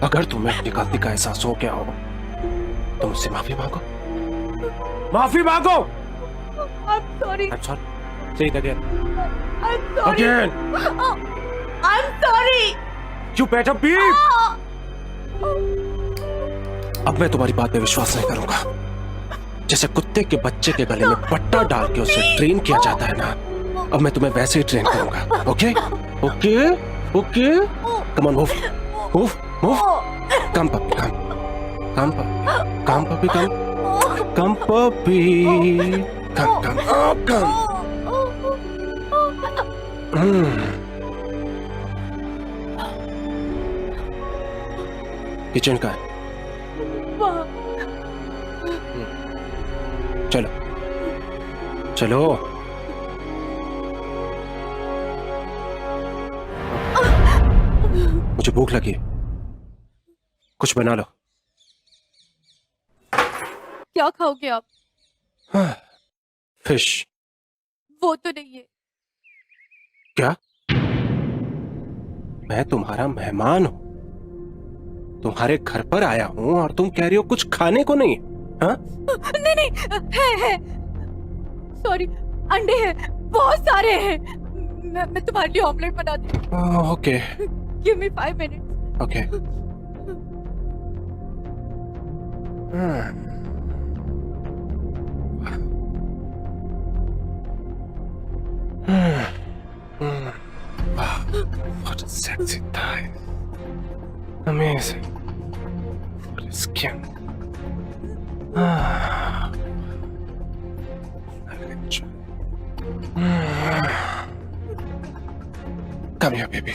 अगर तुम्हें अपनी गलती का एहसास हो गया हो तो मुझसे माफी मांगो, माफी मांगो। I'm sorry. I'm sorry. Say it again. I'm sorry. Again. I'm sorry. You better be. अब मैं तुम्हारी बात पे विश्वास नहीं करूंगा। जैसे कुत्ते के बच्चे के गले में पट्टा डाल के उसे ट्रेन किया जाता है ना, अब मैं तुम्हें वैसे ही ट्रेन करूंगा। Okay okay okay, come on, move move move, come puppy, come come puppy, come puppy, come come puppy, come come come. Kitchen का है, चलो चलो। मुझे भूख लगी है, कुछ बना लो। क्या खाओगे आप? फिश। वो तो नहीं है। क्या? मैं तुम्हारा मेहमान हूं, तुम्हारे घर पर आया हूं और तुम कह रही हो कुछ खाने को नहीं? हाँ? नहीं नहीं, है सॉरी, अंडे हैं, बहुत सारे हैं। मैं तुम्हारे लिए ऑमलेट बना दूं। Okay, give me 5 minutes. Okay. What a sexy thigh. Amazing. What a skin. I'll enjoy. Come here, baby.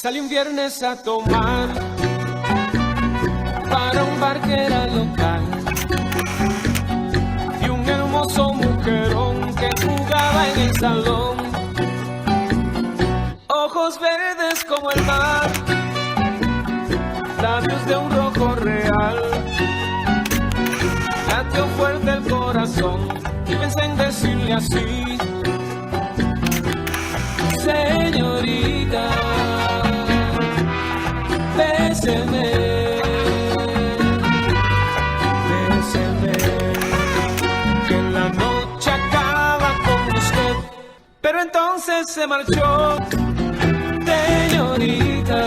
Salí un viernes a tomar para un bar que era local. Y un hermoso mujerón que jugaba en el salón. Ojos verdes como el mar, labios de un rojo real. Latió fuerte el corazón y pensé en decirle así: señorita, béseme, béseme, que la noche acaba con usted. Pero entonces se marchó, señorita.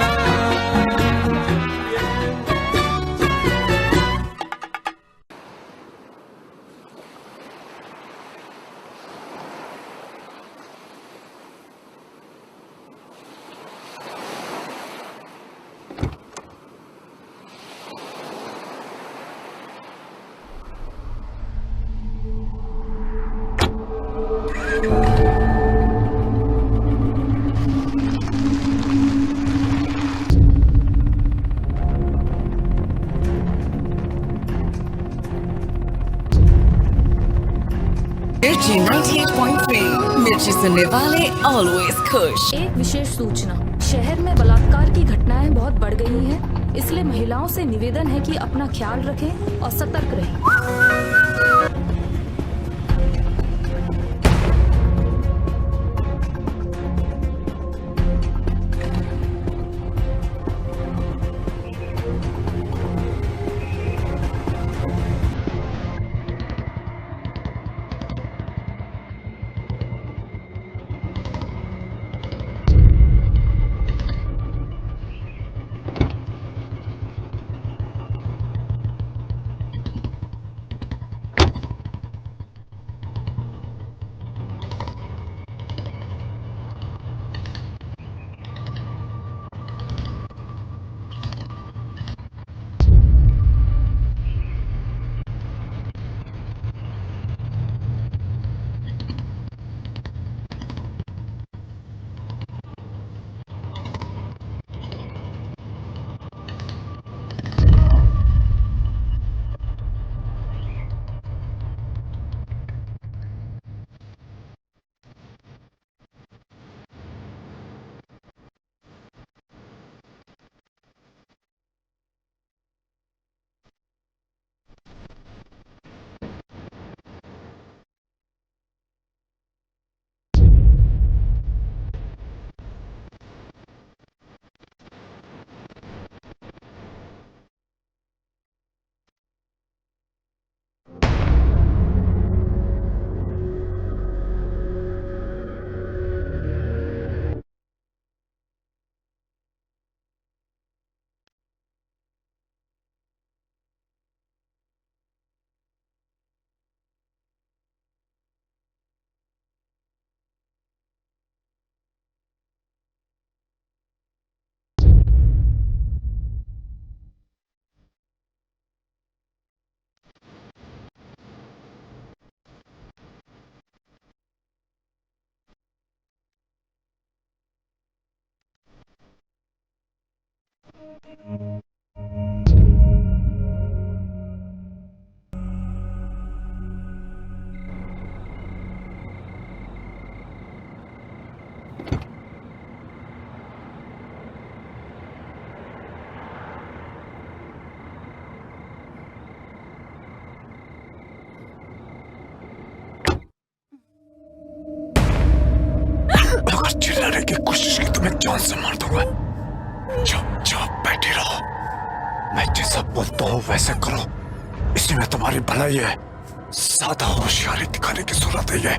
मिर्ची 98.3, मिर्ची सुनने वाले always खुश। एक विशेष सूचना, शहर में बलात्कार की घटनाएं बहुत बढ़ गई हैं, इसलिए महिलाओं से निवेदन है कि अपना ख्याल रखें और सतर्क रहें। अगर चिल्लाने की कोशिश की तो मैं जान से मार दूंगा। चुपचाप बैठी रहो। मैं जैसा बोलता हूँ वैसे करो, इसी में तुम्हारी भलाई है। ज्यादा होशियारी दिखाने की जरूरत नहीं है।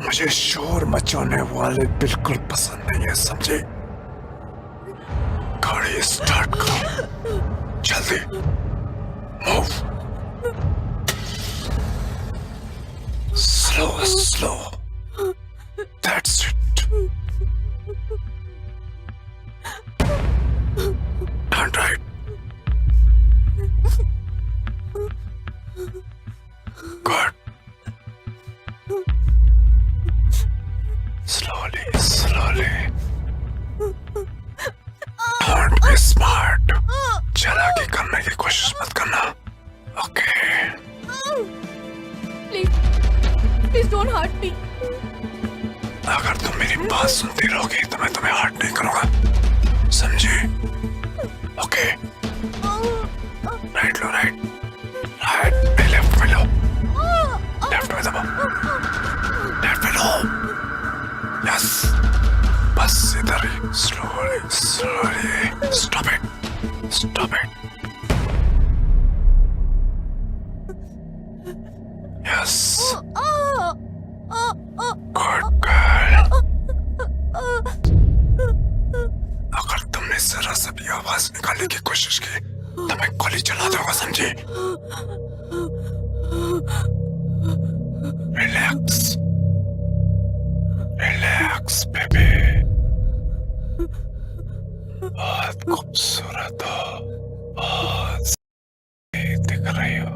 मुझे शोर मचाने वाले बिल्कुल पसंद नहीं है, समझे? गाड़ी स्टार्ट करो जल्दी। Move. Slow slow. That's it. Turn right. Good. Slowly, slowly. Don't be smart. चालाकी करने की कोशिश मत करना. Okay. Please don't hurt me. अगर तुम मेरी बात सुनती रहोगी तो मैं तुम्हें हर्ट नहीं करूंगा, समझी? ओके। राइट लो, राइट में, लेफ्ट में लो, लेफ्ट में दबाओ, लेफ्ट में लो। यस, बस इधर ही। Slowly slowly. Stop it, stop it. Yes, good girl. अगर तुमने जरा सा भी आवाज निकालने की कोशिश की तो मैं गोली चला दूंगा, समझी? Relax, relax baby. बहुत खूबसूरत हो, बहुत सही दिख रही हो।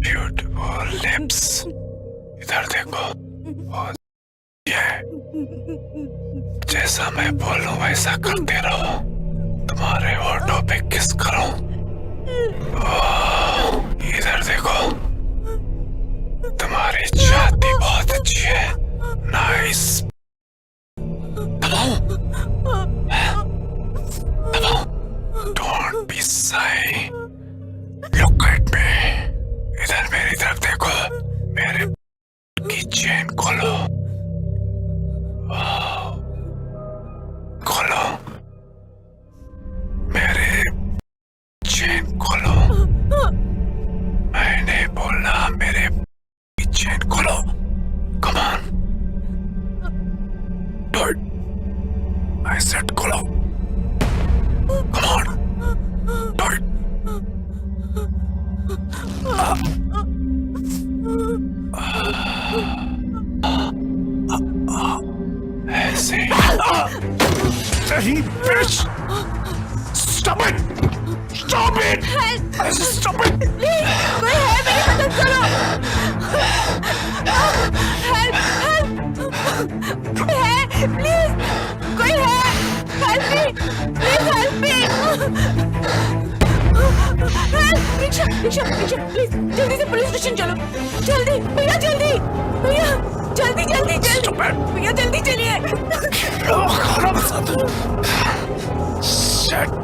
Beautiful lips. इधर देखो, बहुत है। जैसा मैं बोलूं वैसा करते रहो। तुम्हारे होठों पे किस करूं? इधर देखो, तुम्हारी छाती बहुत अच्छी है। नाइस। दबाओ, दबाओ। डोंट बी शाई। Look at me. इधर मेरी तरफ देखो। मेरे की चेन खोलो। खोलो, मेरे चेन खोलो। मैंने बोला मेरे चेन खोलो। Come on, do it. I said खोलो। Come on, do it. ऐसे नहीं, bitch! Stop it! Stop it! Stop it! कोई है, मेरी मदद करो। Help! है, please! कोई है! Help me! Please help me! Help! Rickshaw, please! जल्दी से पुलिस स्टेशन चलो। जल्दी, भैया जल्दी! भैया जल्दी जल्दी जल्दी! Stop it! भैया जल्दी चलिए। Shit!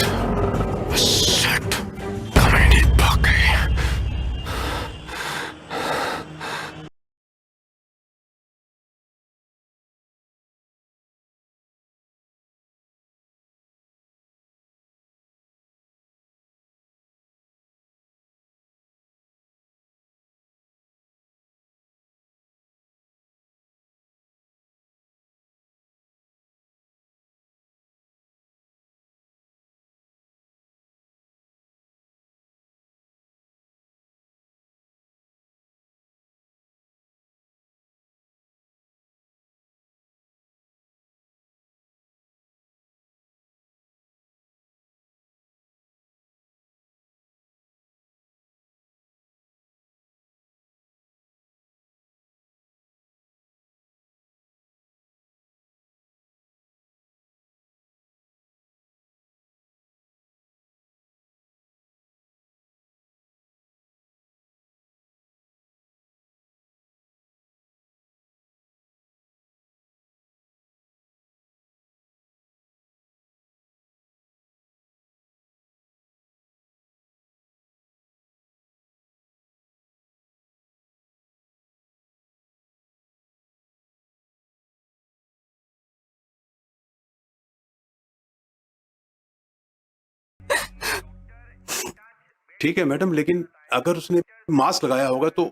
ठीक है मैडम, लेकिन अगर उसने मास्क लगाया होगा तो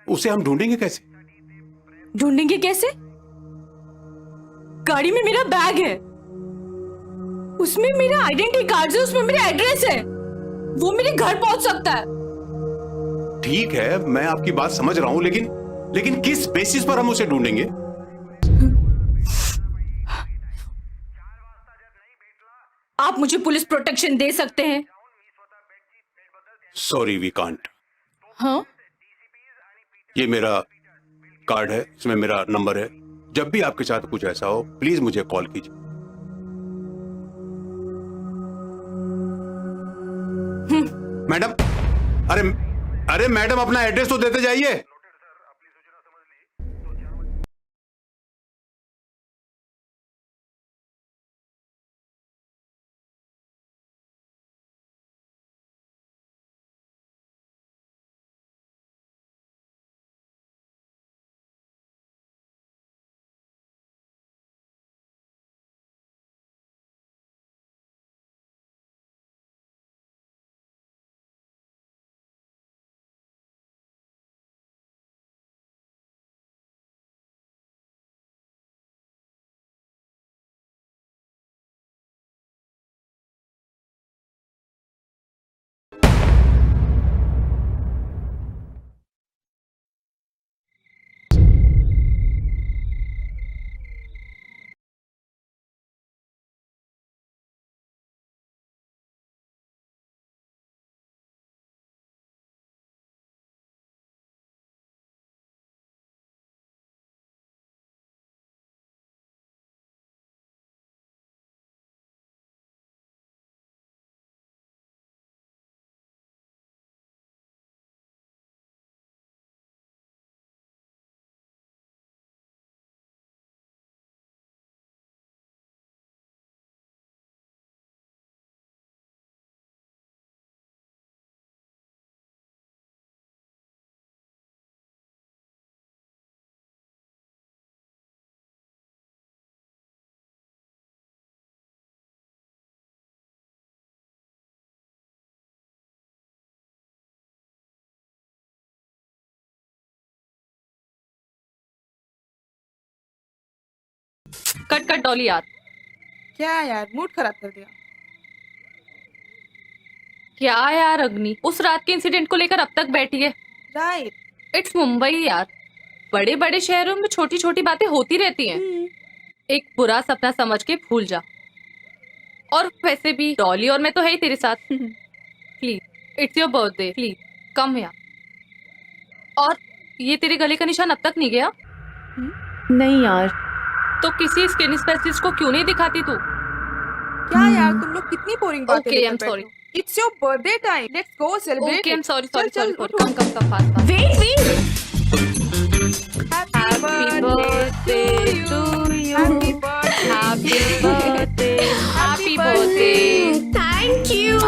उसे हम ढूंढेंगे कैसे? ढूंढेंगे कैसे? गाड़ी में मेरा बैग है, उसमें मेरा आइडेंटिटी कार्ड है, उसमें मेरा एड्रेस है, वो मेरे घर पहुंच सकता है। ठीक है, मैं आपकी बात समझ रहा हूं, लेकिन किस बेसिस पर हम उसे ढूंढेंगे? आप मुझे पुलिस प्रोटेक्शन दे सकते हैं? Sorry, we can't. हाँ? ये मेरा कार्ड है, इसमें मेरा नंबर है। जब भी आपके साथ कुछ ऐसा हो प्लीज मुझे कॉल कीजिए। मैडम, अरे मैडम, अपना एड्रेस तो देते जाइए। कट डॉली यार। क्या यार, मूड खराब कर दिया। क्या यार अग्नि, उस रात के इंसिडेंट को लेकर अब तक बैठी है। राइट। इट्स मुंबई यार, बड़े बड़े शहरों में छोटी छोटी बातें होती रहती हैं। एक बुरा सपना समझ के भूल जा। और वैसे भी डॉली और मैं तो है ही तेरे साथ। Please, it's your birthday, please come यार। और ये तेरे गले का निशान अब तक नहीं गया? नहीं यार। तो किसी स्किन स्पेशलिस्ट को क्यों नहीं दिखाती तू? क्या यार, तुम लोग कितनी बोरिंग बातें Okay, I'm लेकर sorry. बैठे हो। It's your birthday time. Let's go celebrate. Okay, I am it. Sorry चल, सॉरी चल, सॉरी, उठो। Come fast. Happy birthday to you. Happy birthday. Happy birthday. Thank you.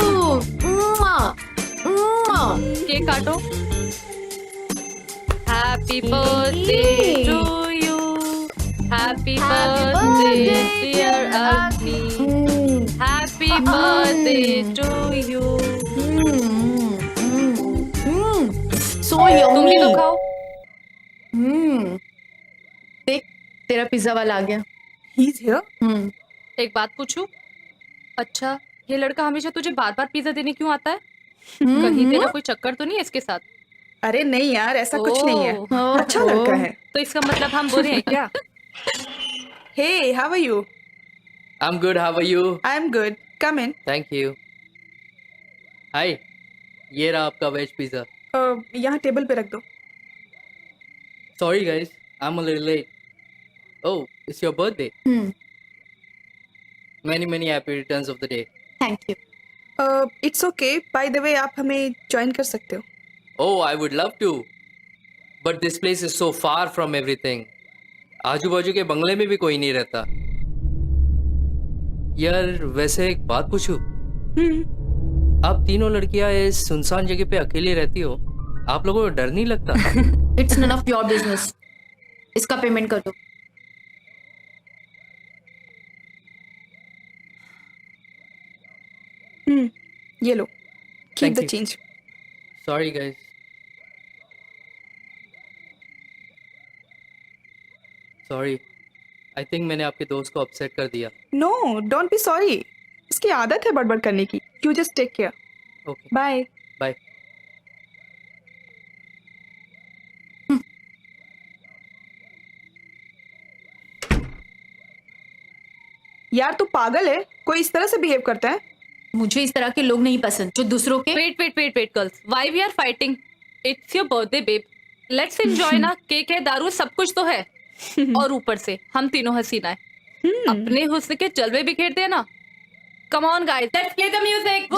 Cake काटो। Happy birthday to you, happy birthday dear Agni, happy birthday to you. So तुम भी तो yummy. खाओ। देख, तेरा पिज्जा वाला आ गया। He's here. एक बात पूछूं? अच्छा, ये लड़का हमेशा तुझे बार बार पिज्जा देने क्यों आता है? कहीं तेरा कोई चक्कर तो नहीं है इसके साथ? अरे नहीं यार, ऐसा कुछ नहीं है। ओह, अच्छा लड़का है। तो इसका मतलब हम बुरे हैं क्या? Hey, how are you? I'm good. How are you? I'm good. Come in. Thank you. Hi. ये रहा आपका वेज पिज़्ज़ा. यहाँ टेबल पे रख दो। Sorry guys, I'm a little late. Oh, it's your birthday. Many happy returns of the day. Thank you. It's okay. By the way, आप हमें join कर सकते हो। Oh, I would love to. But this place is so far from everything. आजू बाजू के बंगले में भी कोई नहीं रहता. यार वैसे एक बात पूछूं? आप तीनों लड़कियां इस सुनसान जगह पे अकेली रहती हो, आप लोगों को डर नहीं लगता? It's none of your business. इसका पेमेंट कर दो। ये लो, keep Thank the you. change. Sorry guys. Sorry, I think मैंने आपके दोस्त को अपसेट कर दिया। No, don't be sorry. इसकी आदत है बड़बड़ करने की। You just take care. Okay, bye. Bye. यार तू पागल है? कोई इस तरह से बिहेव करता है? मुझे इस तरह के लोग नहीं पसंद जो दूसरों के wait wait wait wait girls, why we are fighting? It's your birthday babe, let's enjoy ना। केक है, दारू, सब कुछ तो है। और ऊपर से हम तीनों हसीना है, अपने हुस्न के जलवे बिखेरते हैं ना। Come on guys, let's play the music.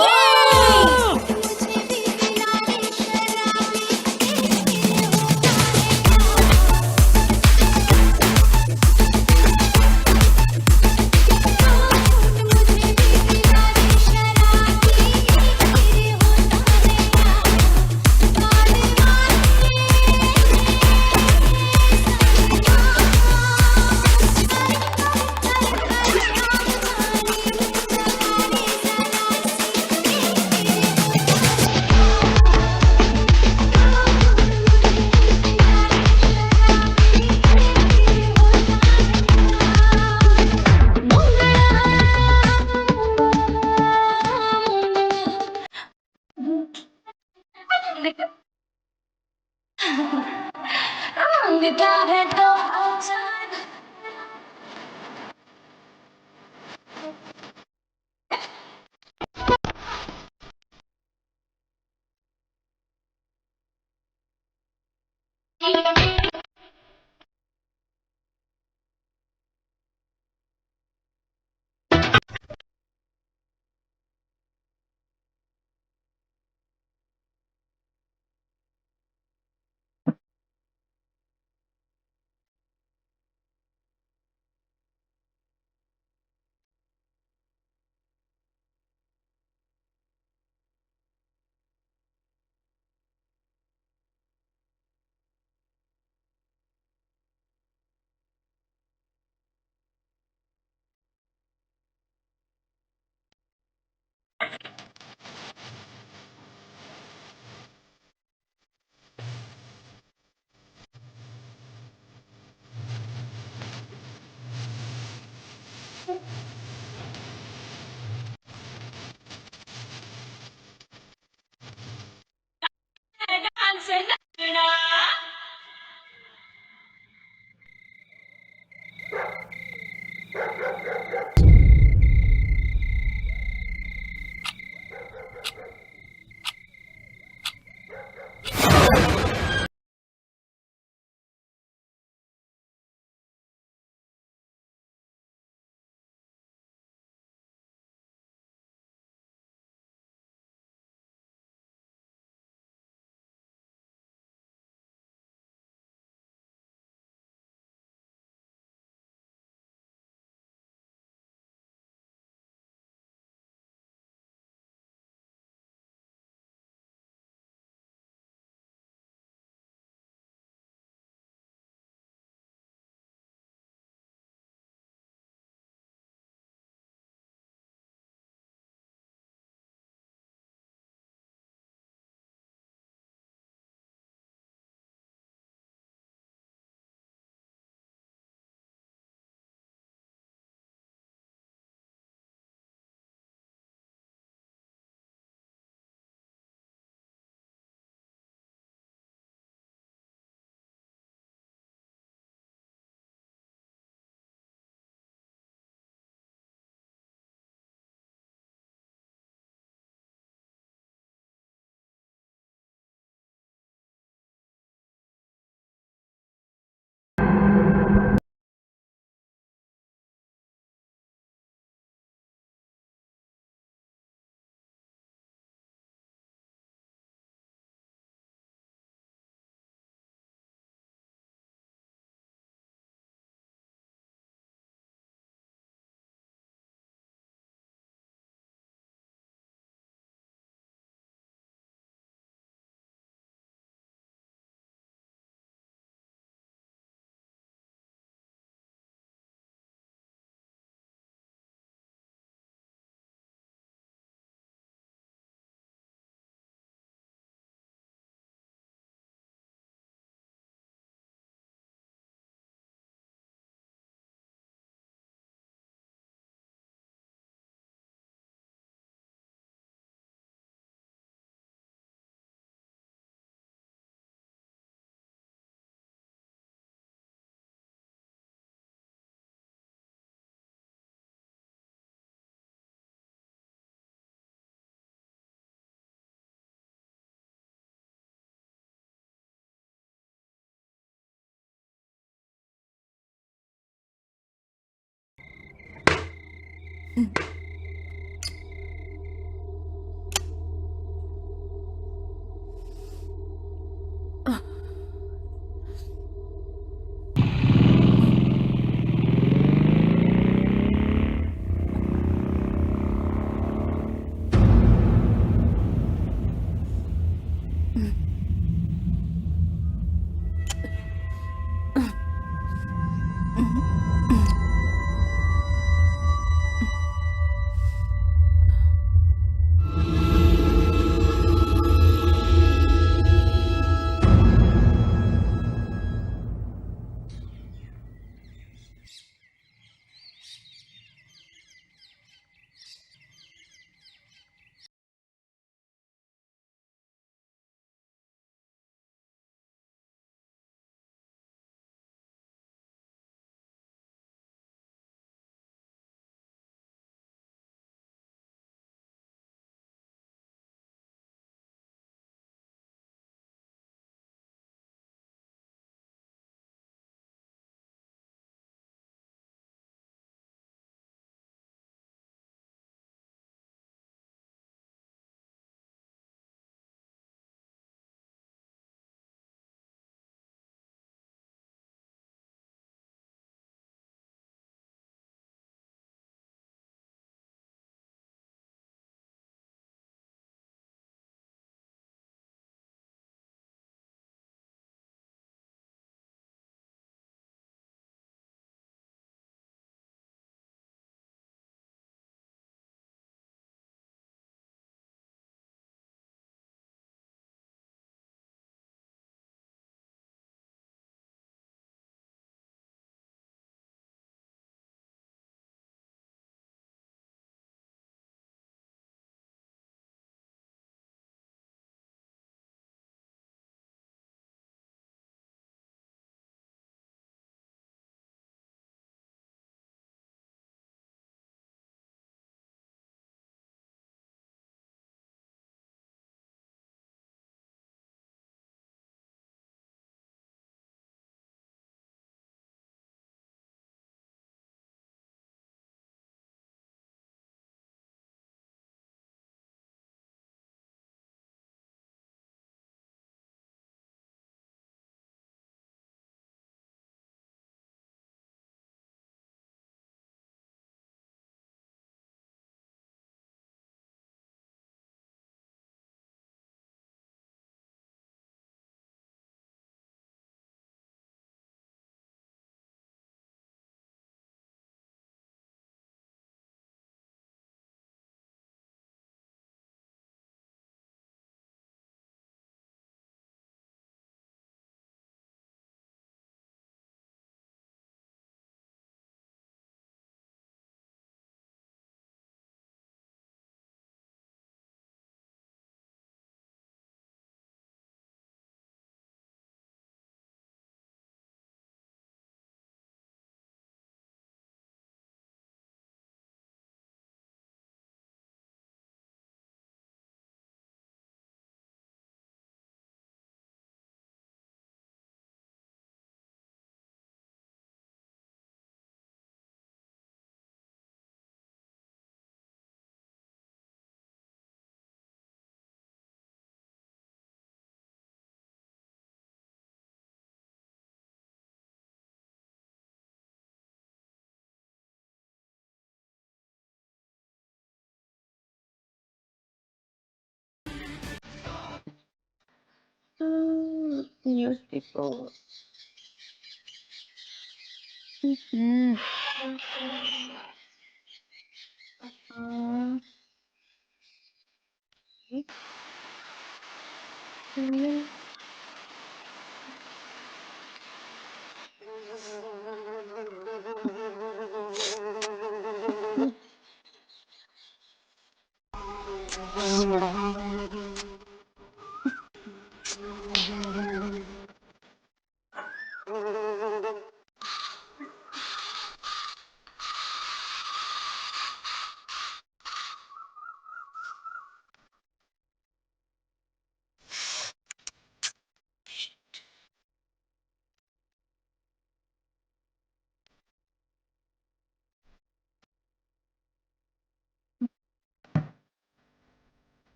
Newspaper.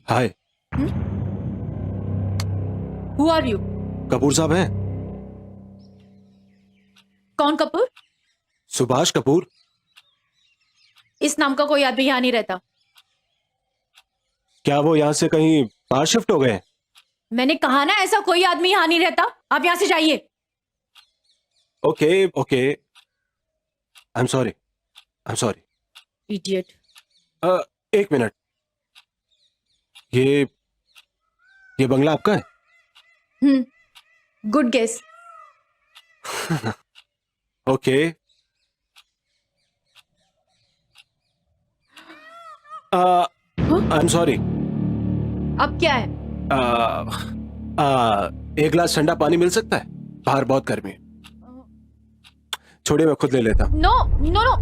Hi, Who are you? Kapoor साहब हैं? कौन कपूर? सुभाष कपूर। इस नाम का कोई आदमी यहाँ नहीं रहता। क्या वो यहाँ से कहीं बाहर शिफ्ट हो गए? मैंने कहा ना, ऐसा कोई आदमी यहाँ नहीं रहता। आप यहाँ से जाइए। Okay okay, I am sorry, I am sorry. Idiot. एक मिनट, ये बंगला आपका है? Good guess. Okay. I am sorry. अब क्या है? एक गिलास ठंडा पानी मिल सकता है? बाहर बहुत गर्मी है। छोड़िए, मैं खुद ले लेता हूँ। नो नो नो,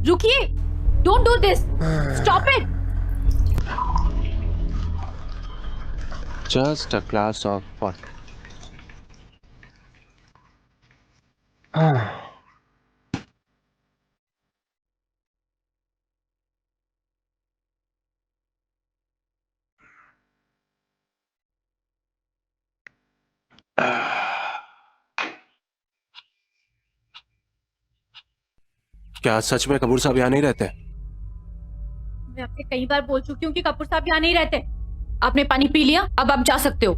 रुकिए। Don't do this, stop it. Just a glass of water. क्या सच में कपूर साहब यहाँ नहीं रहते? मैं आपसे कई बार बोल चुकी हूँ कि कपूर साहब यहाँ नहीं रहते। आपने पानी पी लिया, अब आप जा सकते हो।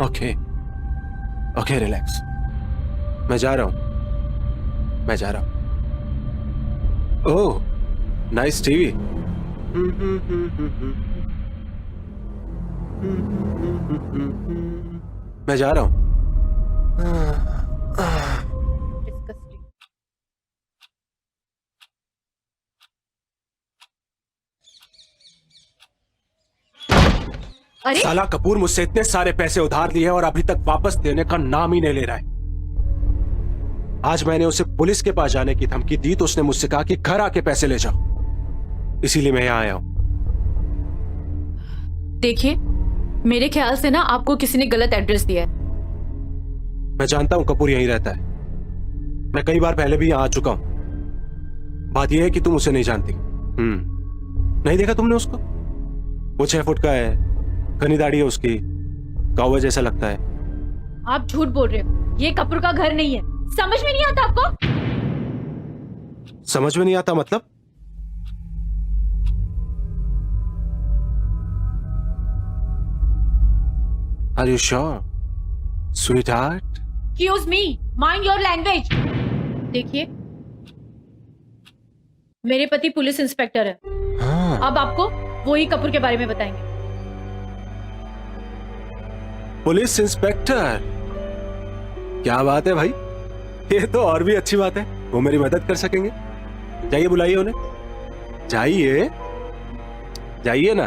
Okay okay, relax. मैं जा रहा हूँ, मैं जा रहा हूँ। ओह, नाइस टीवी। मैं जा रहा हूँ। Disgusting. अरे साला कपूर मुझसे इतने सारे पैसे उधार लिए और अभी तक वापस देने का नाम ही नहीं ले रहा है। आज मैंने उसे पुलिस के पास जाने की धमकी दी तो उसने मुझसे कहा कि घर आके पैसे ले जाओ, इसीलिए मैं यहां आया हूं। देखिए, मेरे ख्याल से ना आपको किसी ने गलत एड्रेस दिया है। मैं जानता हूं कपूर यहीं रहता है, मैं कई बार पहले भी यहां आ चुका हूं। बात यह है कि तुम उसे नहीं जानती। नहीं देखा तुमने उसको? वो 6 फुट का है, घनी दाढ़ी है उसकी, कौवा जैसा लगता है। आप झूठ बोल रहे हो, ये कपूर का घर नहीं है। समझ में नहीं आता आपको? समझ में नहीं आता मतलब? Are you sure, sweetheart? Excuse me, mind your language. देखिए, मेरे पति पुलिस इंस्पेक्टर है। हाँ। अब आपको वही कपूर के बारे में बताएंगे। पुलिस इंस्पेक्टर, क्या बात है भाई, ये तो और भी अच्छी बात है। वो मेरी मदद कर सकेंगे। जाइए, बुलाइए उन्हें। जाइए जाइए ना।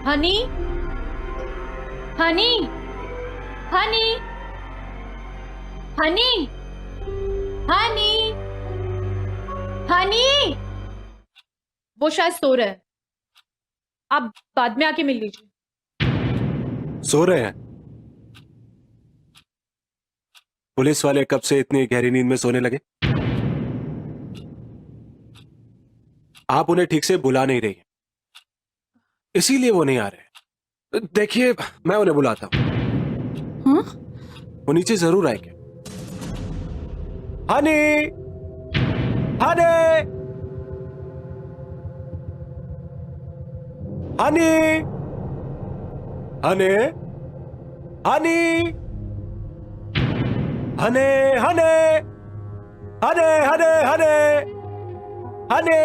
हनी, हनी, हनी, हनी, हनी, हनी। वो शायद सो रहे हैं, आप बाद में आके मिल लीजिए। सो रहे हैं? पुलिस वाले कब से इतनी गहरी नींद में सोने लगे? आप उन्हें ठीक से बुला नहीं रही, इसीलिए वो नहीं आ रहे। देखिए, मैं उन्हें बुलाता हूं। वो नीचे जरूर आएंगे। हनी, हनी, हनी, हनी, हनी, हने हने हने हने हने हने।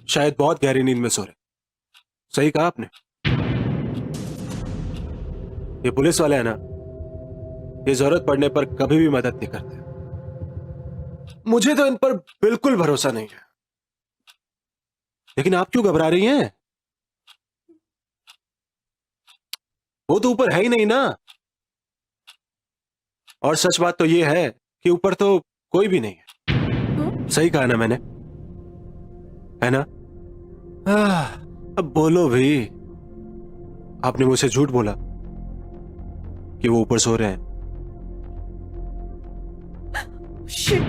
शायद बहुत गहरी नींद में सो रहे। सही कहा आपने। ये पुलिस वाले हैं ना, ये जरूरत पड़ने पर कभी भी मदद नहीं करते। मुझे तो इन पर बिल्कुल भरोसा नहीं है। लेकिन आप क्यों घबरा रही हैं? वो तो ऊपर है ही नहीं ना। और सच बात तो ये है कि ऊपर तो कोई भी नहीं है। सही कहा ना मैंने, है ना? अब बोलो भी। आपने मुझसे झूठ बोला कि वो ऊपर सो रहे हैं।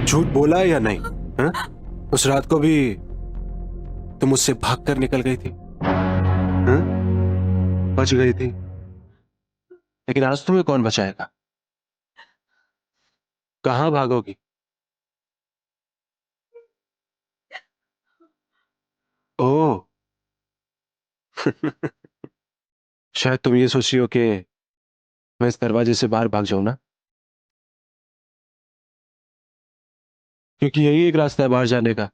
झूठ बोला या नहीं? उस रात को भी तुम मुझसे भागकर निकल गई थी, बच गई थी, लेकिन आज तुम्हें कौन बचाएगा? कहां भागोगी? ओह शायद तुम ये सोच रही हो कि मैं इस दरवाजे से बाहर भाग जाऊं ना, क्योंकि यही एक रास्ता है बाहर जाने का।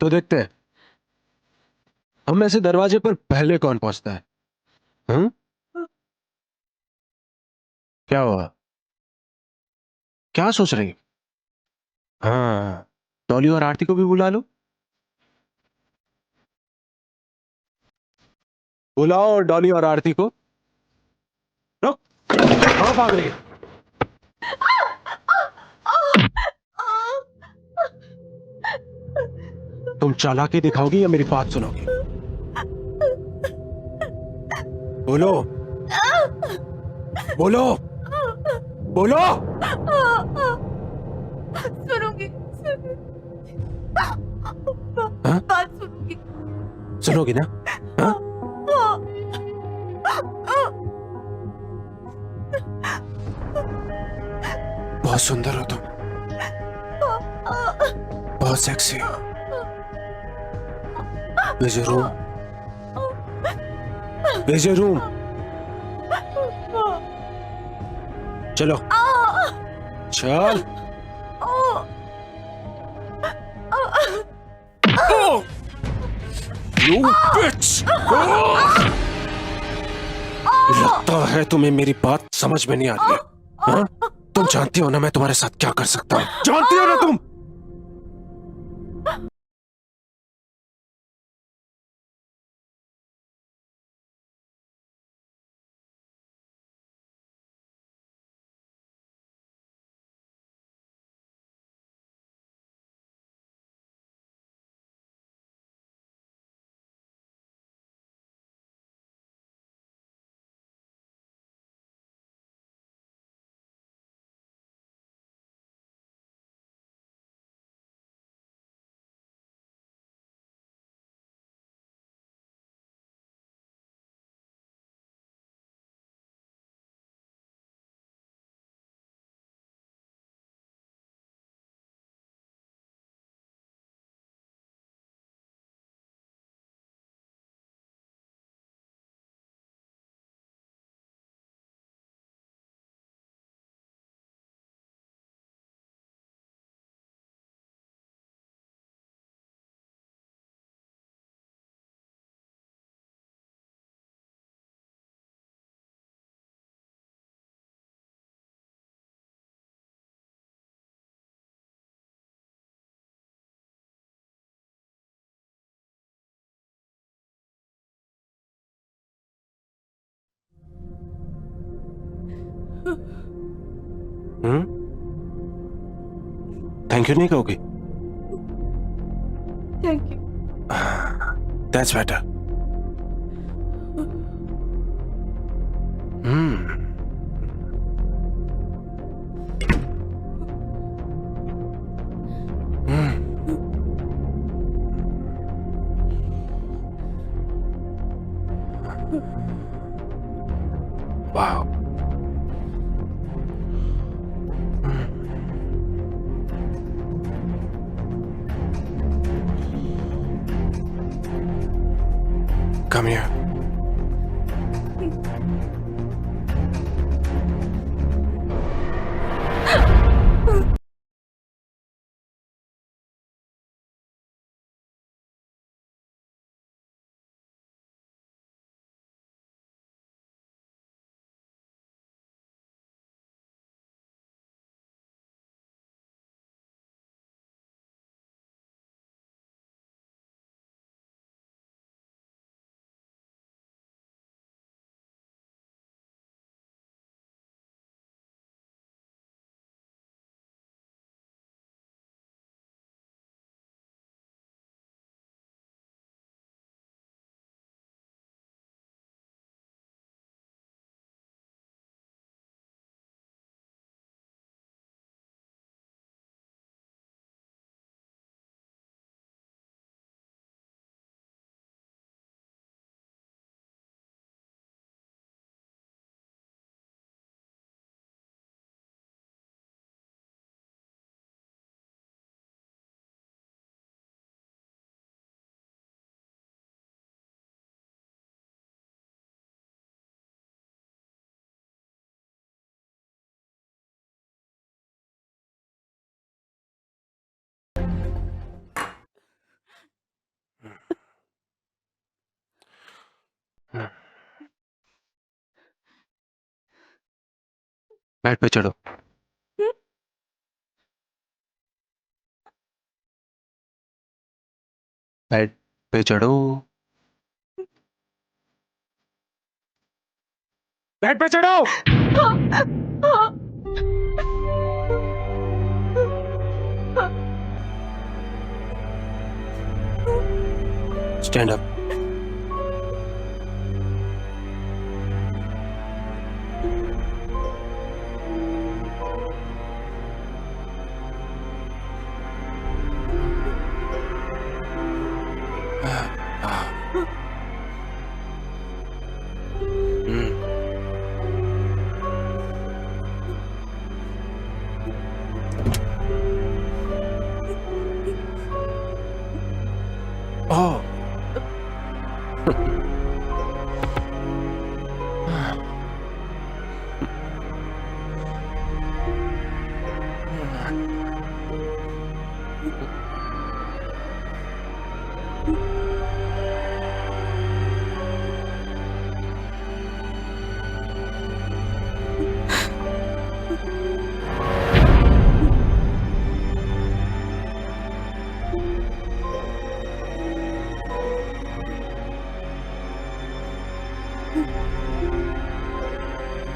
तो देखते हैं हम में से दरवाजे पर पहले कौन पहुंचता है। हम्म? क्या हुआ? क्या सोच रही? हाँ, डॉली और आरती को भी बुला लो। बुलाओ डॉली और आरती को। रुक, कहां भाग रही है? तुम चालाकी दिखाओगी या मेरी बात सुनोगी? बोलो, बोलो, बोलो। सुनूंगी। हाँ? बात सुनूंगी। सुनोगी ना? हाँ? बहुत सुंदर हो तुम, बहुत सेक्सी हो। भेजो रूम, भेजो रूम। चलो, चल। You bitch! लगता है तुम्हें मेरी बात समझ में नहीं आ रही है। हाँ? तुम जानती हो ना मैं तुम्हारे साथ क्या कर सकता हूं? जानती हो ना तुम? थैंक यू नहीं कहोगी? Thank you. That's better. Wow. Come here. Bed पे चढ़ो। बेड पे चढ़ो। बेड पे चढ़ो। Stand up. Oh.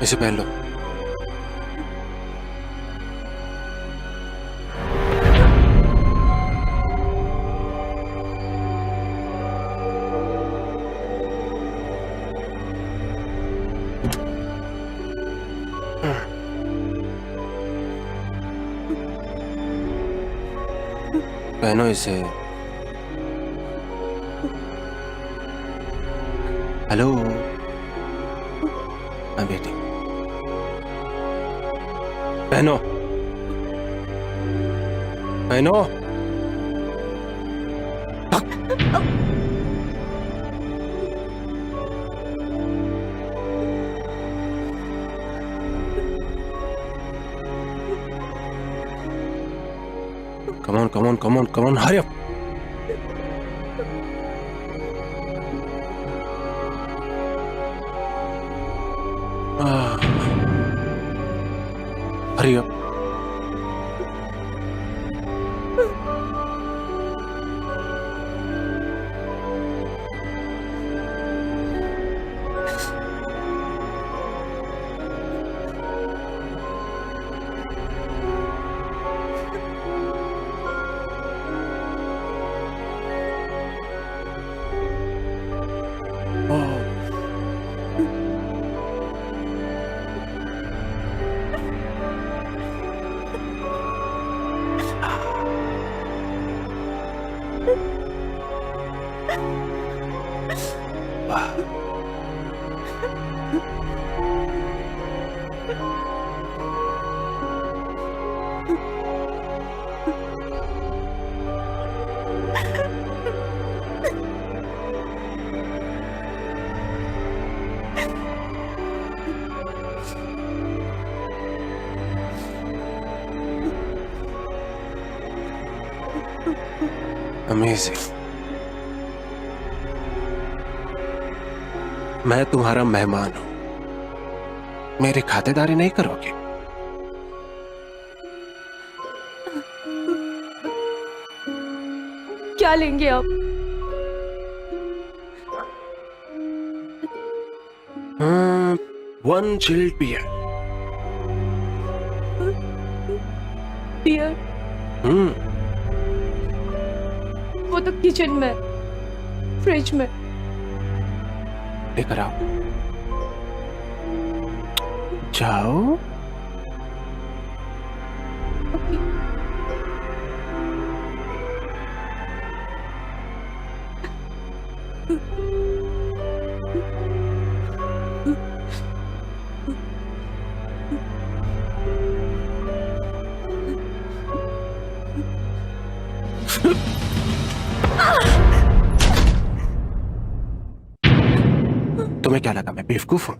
इसे पहन लो। पहनो इसे। हेलो, हाँ बेटी, पहनो पहनो। Come on, hurry up. Hurry up. Amazing. मैं तुम्हारा मेहमान हूं, मेरी खातिरदारी नहीं करोगे? क्या लेंगे आप? One chilled beer. बियर? वो तो किचन में, फ्रिज में। लेकर आओ। जाओ। तुम्हें क्या लगा मैं बेवकूफ हूं?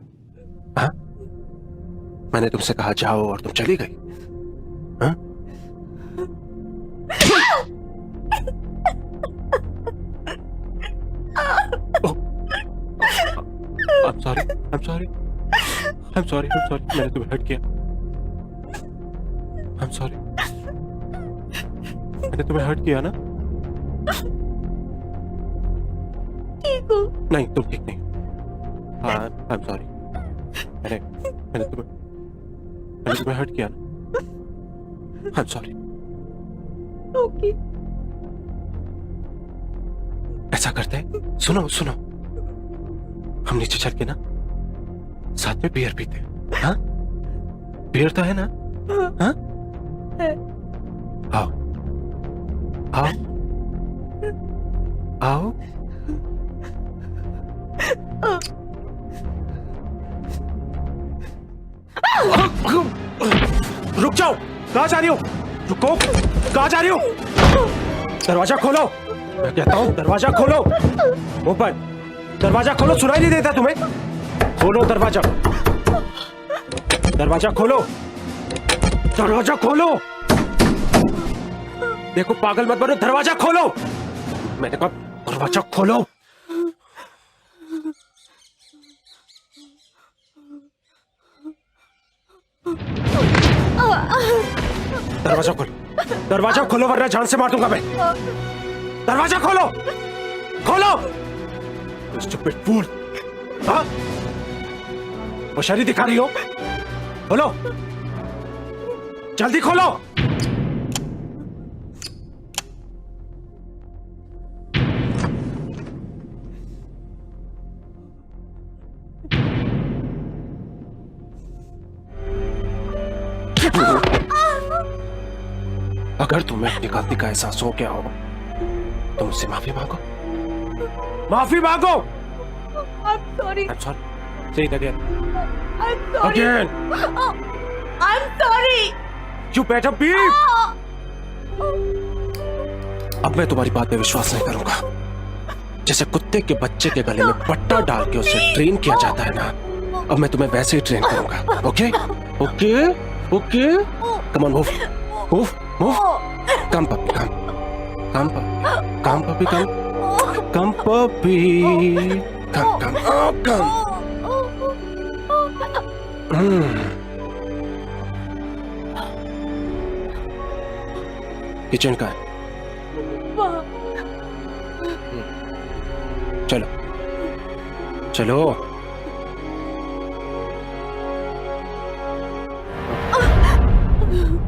हाँ? मैंने तुमसे कहा जाओ और तुम चली गई। हाँ? I'm sorry. I'm sorry. I'm sorry. मैंने तुम्हें हर्ट किया. I'm sorry. मैंने तुम्हें हर्ट किया ना? ठीक हूँ. नहीं, तुम ठीक नहीं. हाँ, I'm sorry. मैंने तुम्हें हर्ट किया ना? I'm sorry. ओके. ऐसा करते हैं. सुनो. हम नीचे चल के ना साथ में बियर पीते हैं. हाँ? बियर तो है ना? हाँ? आओ. रुक जाओ. कहाँ जा रही हो? रुको. कहाँ जा रही हो? दरवाजा खोलो. मैं कहता हूँ दरवाजा खोलो. ओपन. दरवाजा खोलो. सुनाई नहीं देता तुम्हें? खोलो दरवाजा. दरवाजा खोलो. दरवाजा खोलो. देखो पागल मत बनो. दरवाजा खोलो. मैंने कहा दरवाजा खोलो. दरवाजा खोलो. दरवाजा खोलो वरना जान से मार दूंगा मैं. दरवाजा खोलो. खोलो. Stupid fool. हाँ? होशियारी दिखा रही हो? खोलो. जल्दी खोलो. अगर तुम्हें अपनी गलती का एहसास हो गया हो तो मुझसे माफी मांगो. माफी मांगो. I'm sorry. I'm sorry. Say it again. I'm sorry. Again. I'm sorry. You better be. अब मैं तुम्हारी बात पे विश्वास नहीं करूंगा. जैसे कुत्ते के बच्चे के गले में पट्टा डाल के उसे ट्रेन किया जाता है ना, अब मैं तुम्हें वैसे ही ट्रेन करूंगा. Okay? Okay? Okay? Come on, move. Move. Move. Come, puppy. Come. Come, puppy. Come, puppy. Come. Come, puppy. Come. Oh, come. Kitchen का है. चलो.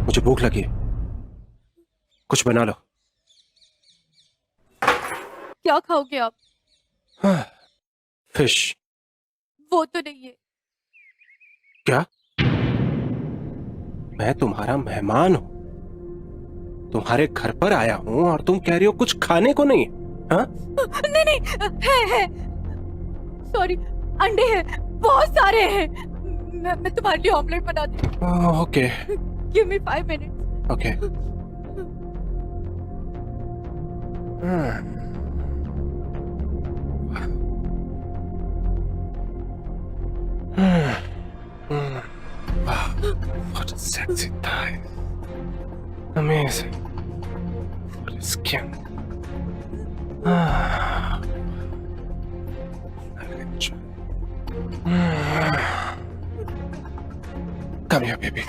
मुझे भूख लगी है. कुछ बना लो. क्या खाओगे आप? फिश. वो तो नहीं है. क्या? मैं तुम्हारा मेहमान हूं. तुम्हारे घर पर आया हूं और तुम कह रही हो कुछ खाने को नहीं. हाँ? नहीं है. सॉरी, अंडे हैं, बहुत सारे हैं. मैं तुम्हारे लिए ऑमलेट बना दूं. Okay. Give me 5 minutes. Okay. What a sexy thigh. Amazing. What a skin. I'll enjoy. Come here, baby.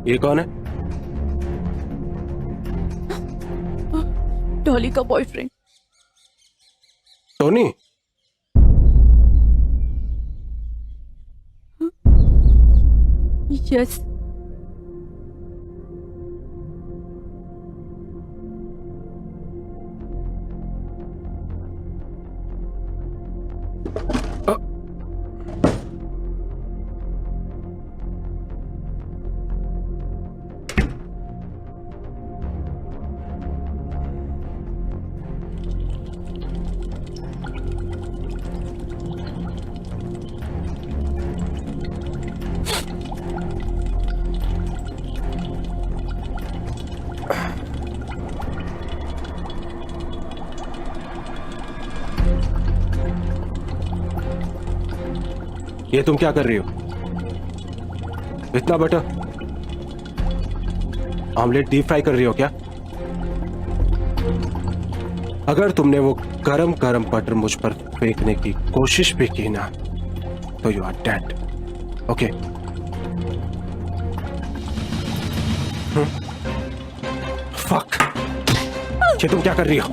ये कौन है? डॉली का बॉयफ्रेंड. टोनी. यस. ये तुम क्या कर रही हो? इतना बटर ऑमलेट डीप फ्राई कर रही हो क्या? अगर तुमने वो गरम गरम बटर मुझ पर फेंकने की कोशिश भी की ना तो you are dead. Okay? Fuck, ये तुम क्या कर रही हो?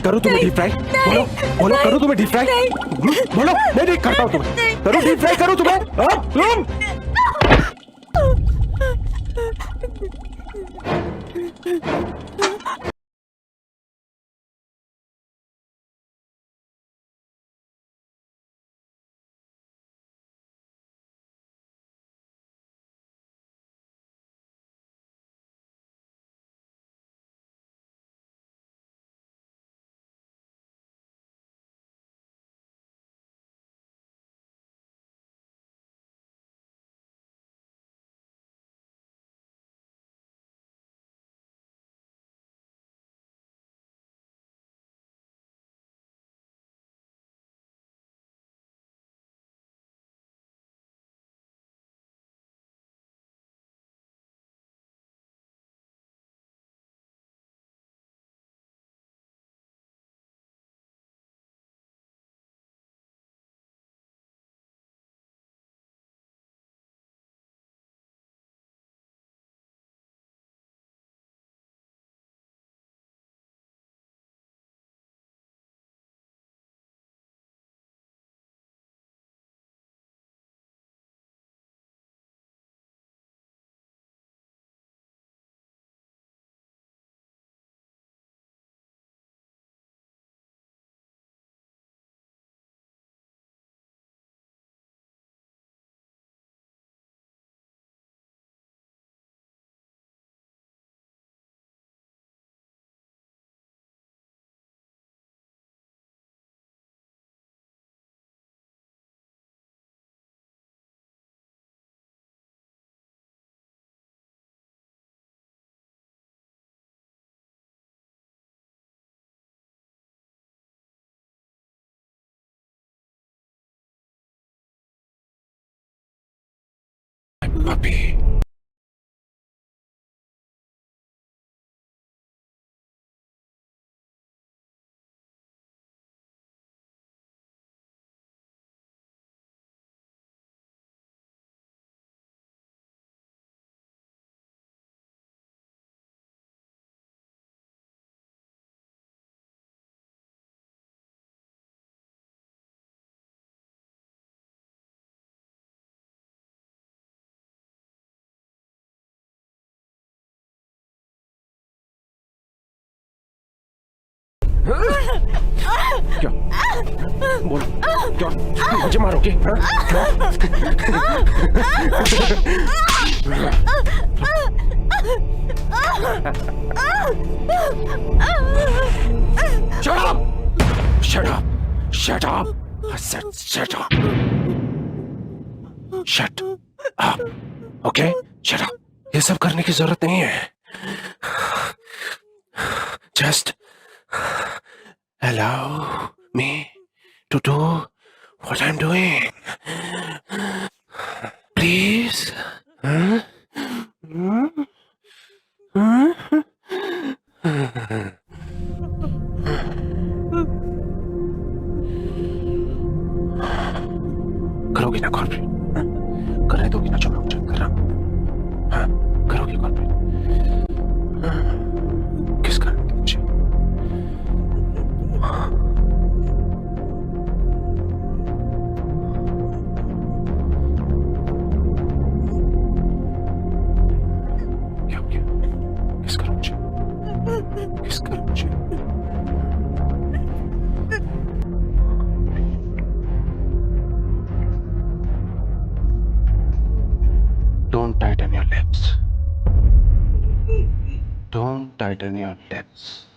करूँ तुम्हें डीप फ्राई? बोलो बोलो, करूँ तुम्हें डीप फ्राई? बोलो, मैं नहीं करता हूँ तुम्हें। करूँ डीप फ्राई, करूँ तुम्हें? तुम अभी क्या बोलो, क्या मुझे मारोगे? Shut up! Shut up! Shut up! I said shut up! Shut up! Okay? Shut up! ये सब करने की जरूरत नहीं है. Just allow me to do what I'm doing. Please. करोगी ना कॉर्पोरेट? करने दोगी ना जो मैं मुझे कर रहा हूँ? हाँ, करोगी कॉर्पोरेट? किस कारण की मुझे? क्या हो गया? किस कारण मुझे? किस कारण मुझे? lips. Don't tighten your lips.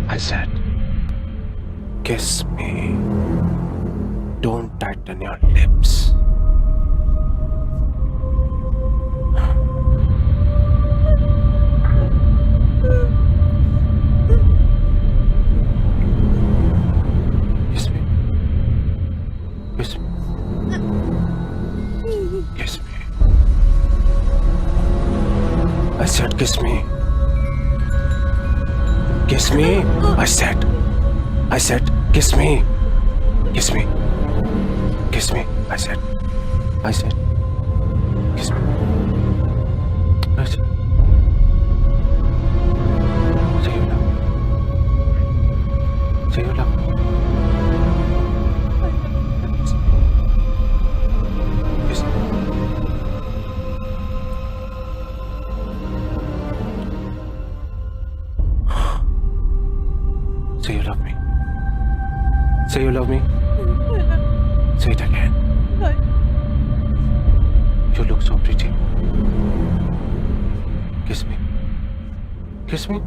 I said, kiss me. Don't tighten your lips. Kiss me. Kiss me. Kiss me. I said, kiss me. Kiss me. I said, kiss me. Kiss me. Kiss me. I said, kiss me. I said, say you love me. Say you love me. Kiss me. Say you love me. Say you love me. Say it again. You look so pretty. Kiss me. Kiss me.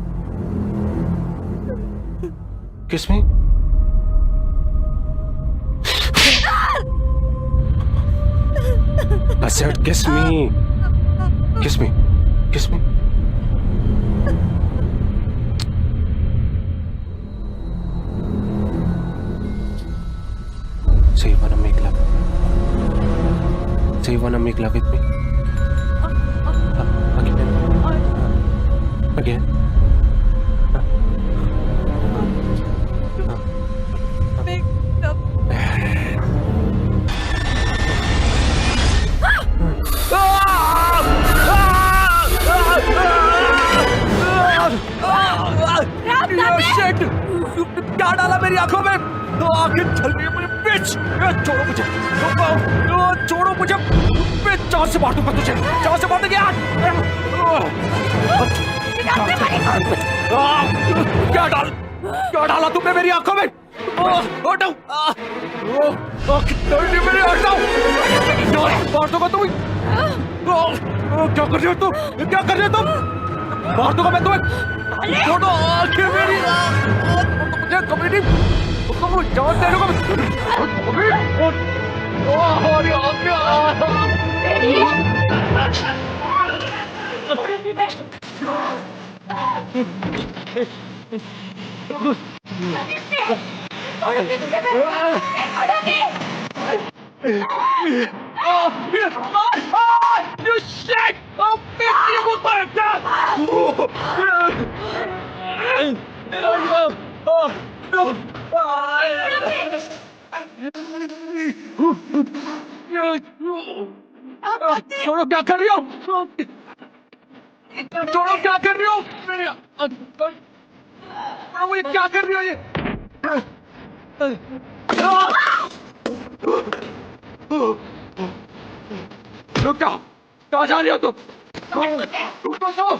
Kiss me. I said kiss me. Kiss me. Kiss me. Say you wanna make love. Say you wanna make love with me. Again. Again. Make love. क्या डाला मेरी आंखों में? आंखें जल रही है मुझे, बिच! छोड़ो मुझे, छोड़ो मुझे, जान से मार दूंगा तुझे, जान से मार दूंगा यार! क्या डाला तुमने मेरी आंखों में? हटाओ! कितना मेरी हटाओ! मार दूंगा तुम! क्या कर रहे हो तुम? क्या कर रहे हो तुम? मार दूंगा मैं तुम्हें! छोड़ो आंखें मेरी! मुझे कभी नहीं, तुम जान दे रहे हो You shit! Oh, bitch! You will find that! छोड़ो, क्या कर रही हो? छोड़ो, क्या कर रही हो? मुझे क्या कर रही हो ये? रुक जाओ, कहाँ जा रही हो तुम? रुक जाओ!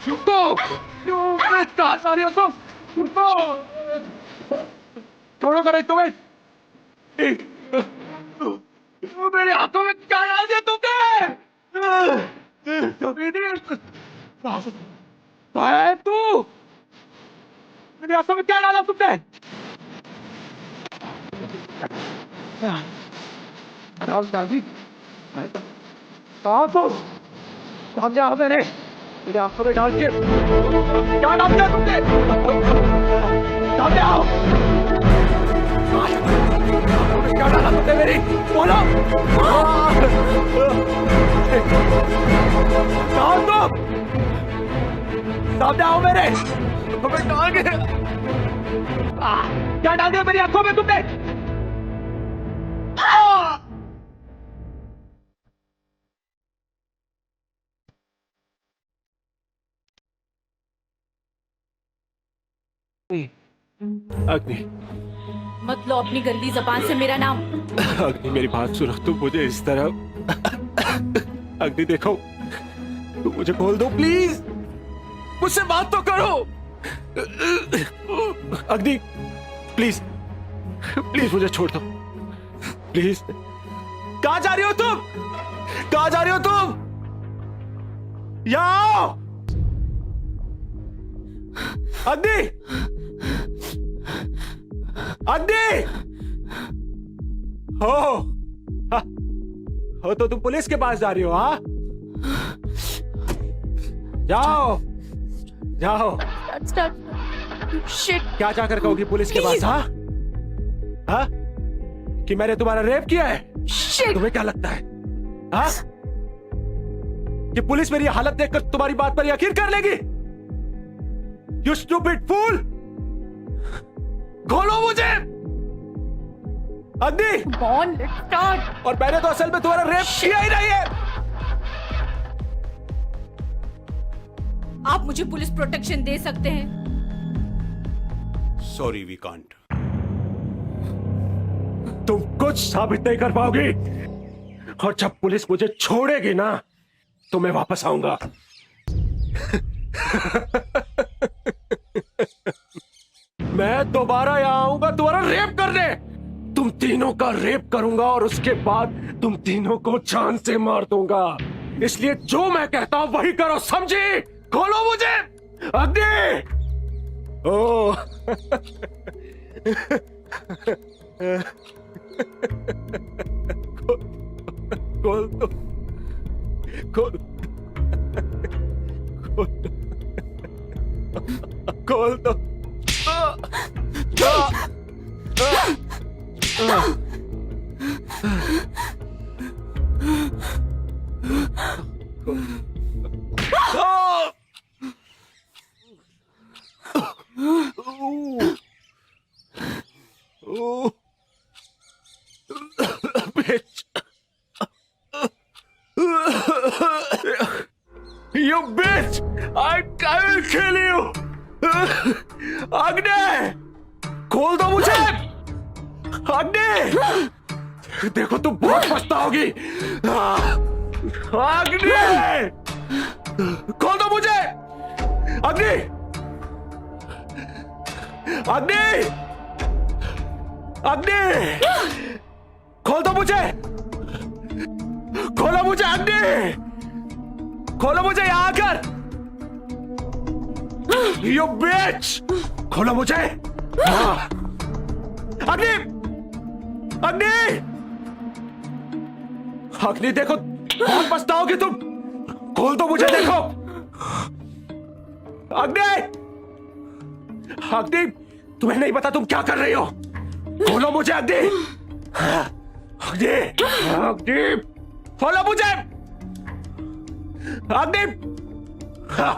रुको! कहाँ जा रही हो तुम? रुको! छोड़ो करे तुम्हें! मेरे हाथों में क्या डाल दिया तुमने? तू! मेरे हाथों में क्या डाला तुमने? दादी, कहाँ तुम? सामने आओ मेरे आंखों में डाल के क्या डाल दिया तुमने? सामने आओ! क्या डाला तुमने मेरी? बोलो! कहाँ तुम? सामने आओ मेरे! तुम्हें डाल के क्या डाल दिया मेरी आंखों में तुमने? अग्नि, मत लो अपनी गंदी जबान से मेरा नाम। अग्नि मेरी बात सुनो, तुम मुझे इस तरह अग्नि देखो, तुम मुझे खोल दो प्लीज, मुझसे बात तो करो। अग्नि, प्लीज प्लीज मुझे छोड़ दो, प्लीज। कहां जा रही हो तुम? कहां जा रही हो तुम? यहाँ आओ। अग्नि, अग्नि, हो हा, हो तो तुम पुलिस के पास जा रही हो? हाँ, जाओ जाओ। शिट, क्या जाकर कहोगी पुलिस के पास? हाँ हाँ, कि मैंने तुम्हारा रेप किया है? तुम्हें क्या लगता है हाँ, कि पुलिस मेरी हालत देखकर तुम्हारी बात पर यकीन कर लेगी? यू स्टूपिड फूल, खोलो मुझे। अग्नि, और मैंने तो असल में तुम्हारा रेप किया ही नहीं है। आप मुझे पुलिस प्रोटेक्शन दे सकते हैं? Sorry, we can't. तुम कुछ साबित नहीं कर पाओगी, और जब पुलिस मुझे छोड़ेगी ना तो मैं वापस आऊंगा। मैं दोबारा यहां आऊंगा तुम्हारा रेप करने। तुम तीनों का रेप करूंगा और उसके बाद तुम तीनों को जान से मार दूंगा। इसलिए जो मैं कहता हूं वही करो, समझी? खोलो मुझे। अग्नि, ओ खोल दो, खोल खोल दो। Bitch. You bitch! I will kill you! अग्नि, खोल दो मुझे। अग्नि, देखो तुम बहुत पछताओगी। अग्नि, खोल दो मुझे। अग्नि, अग्नि, अग्नि, खोल दो मुझे। खोलो मुझे अग्नि, खोलो मुझे यहाँ आकर। You bitch! खोलो मुझे। हाँ। अग्नि, अग्नि, अग्नि, देखो बहुत पछताओगी तुम। खोल दो मुझे, देखो। अग्नि, अग्नि, तुम्हें नहीं पता तुम क्या कर रही हो। खोलो मुझे अग्नि। अग्नि, अग्नि, खोलो मुझे। अग्नि, हाँ।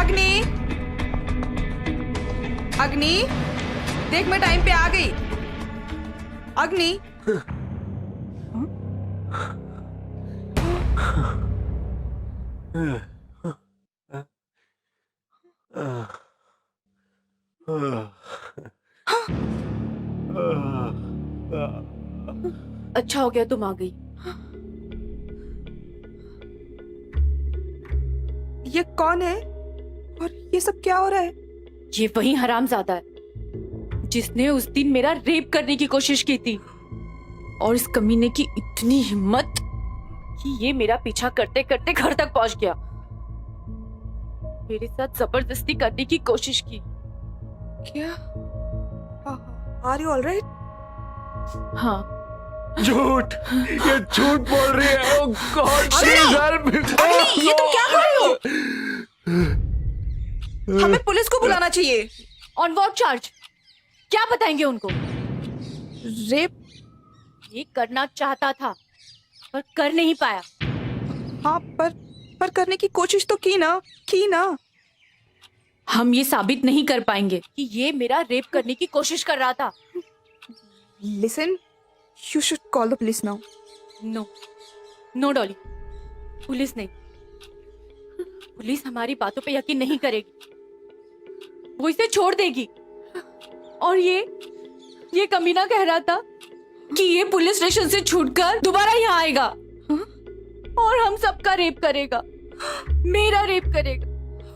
अग्नि, अग्नि, देख मैं टाइम पे आ गई। अग्नि, अच्छा हो गया तुम आ गई। ये कौन है और ये सब क्या हो रहा है? ये वही हरामजादा है जिसने उस दिन मेरा रेप करने की कोशिश की थी, और इस कमीने की इतनी हिम्मत कि ये मेरा पीछा करते करते घर तक पहुंच गया। मेरे साथ जबरदस्ती करने की कोशिश की। क्या? Are you alright? हाँ, झूठ, ये झूठ बोल रही है। Oh God, she's helping. अग्नि, ये तुम क्या कर रही हो? हमें पुलिस को बुलाना चाहिए। On what charge? क्या बताएंगे उनको? रेप? ये करना चाहता था पर कर नहीं पाया। हाँ, पर करने की कोशिश तो की ना। हम ये साबित नहीं कर पाएंगे कि ये मेरा रेप करने की कोशिश कर रहा था। Listen, you should call the police now. No, no Dolly, police नहीं। पुलिस हमारी बातों पे यकीन नहीं करेगी, वो इसे छोड़ देगी। और ये कमीना कह रहा था कि ये पुलिस स्टेशन से छूटकर दोबारा यहाँ आएगा और हम सबका रेप करेगा। मेरा रेप करेगा,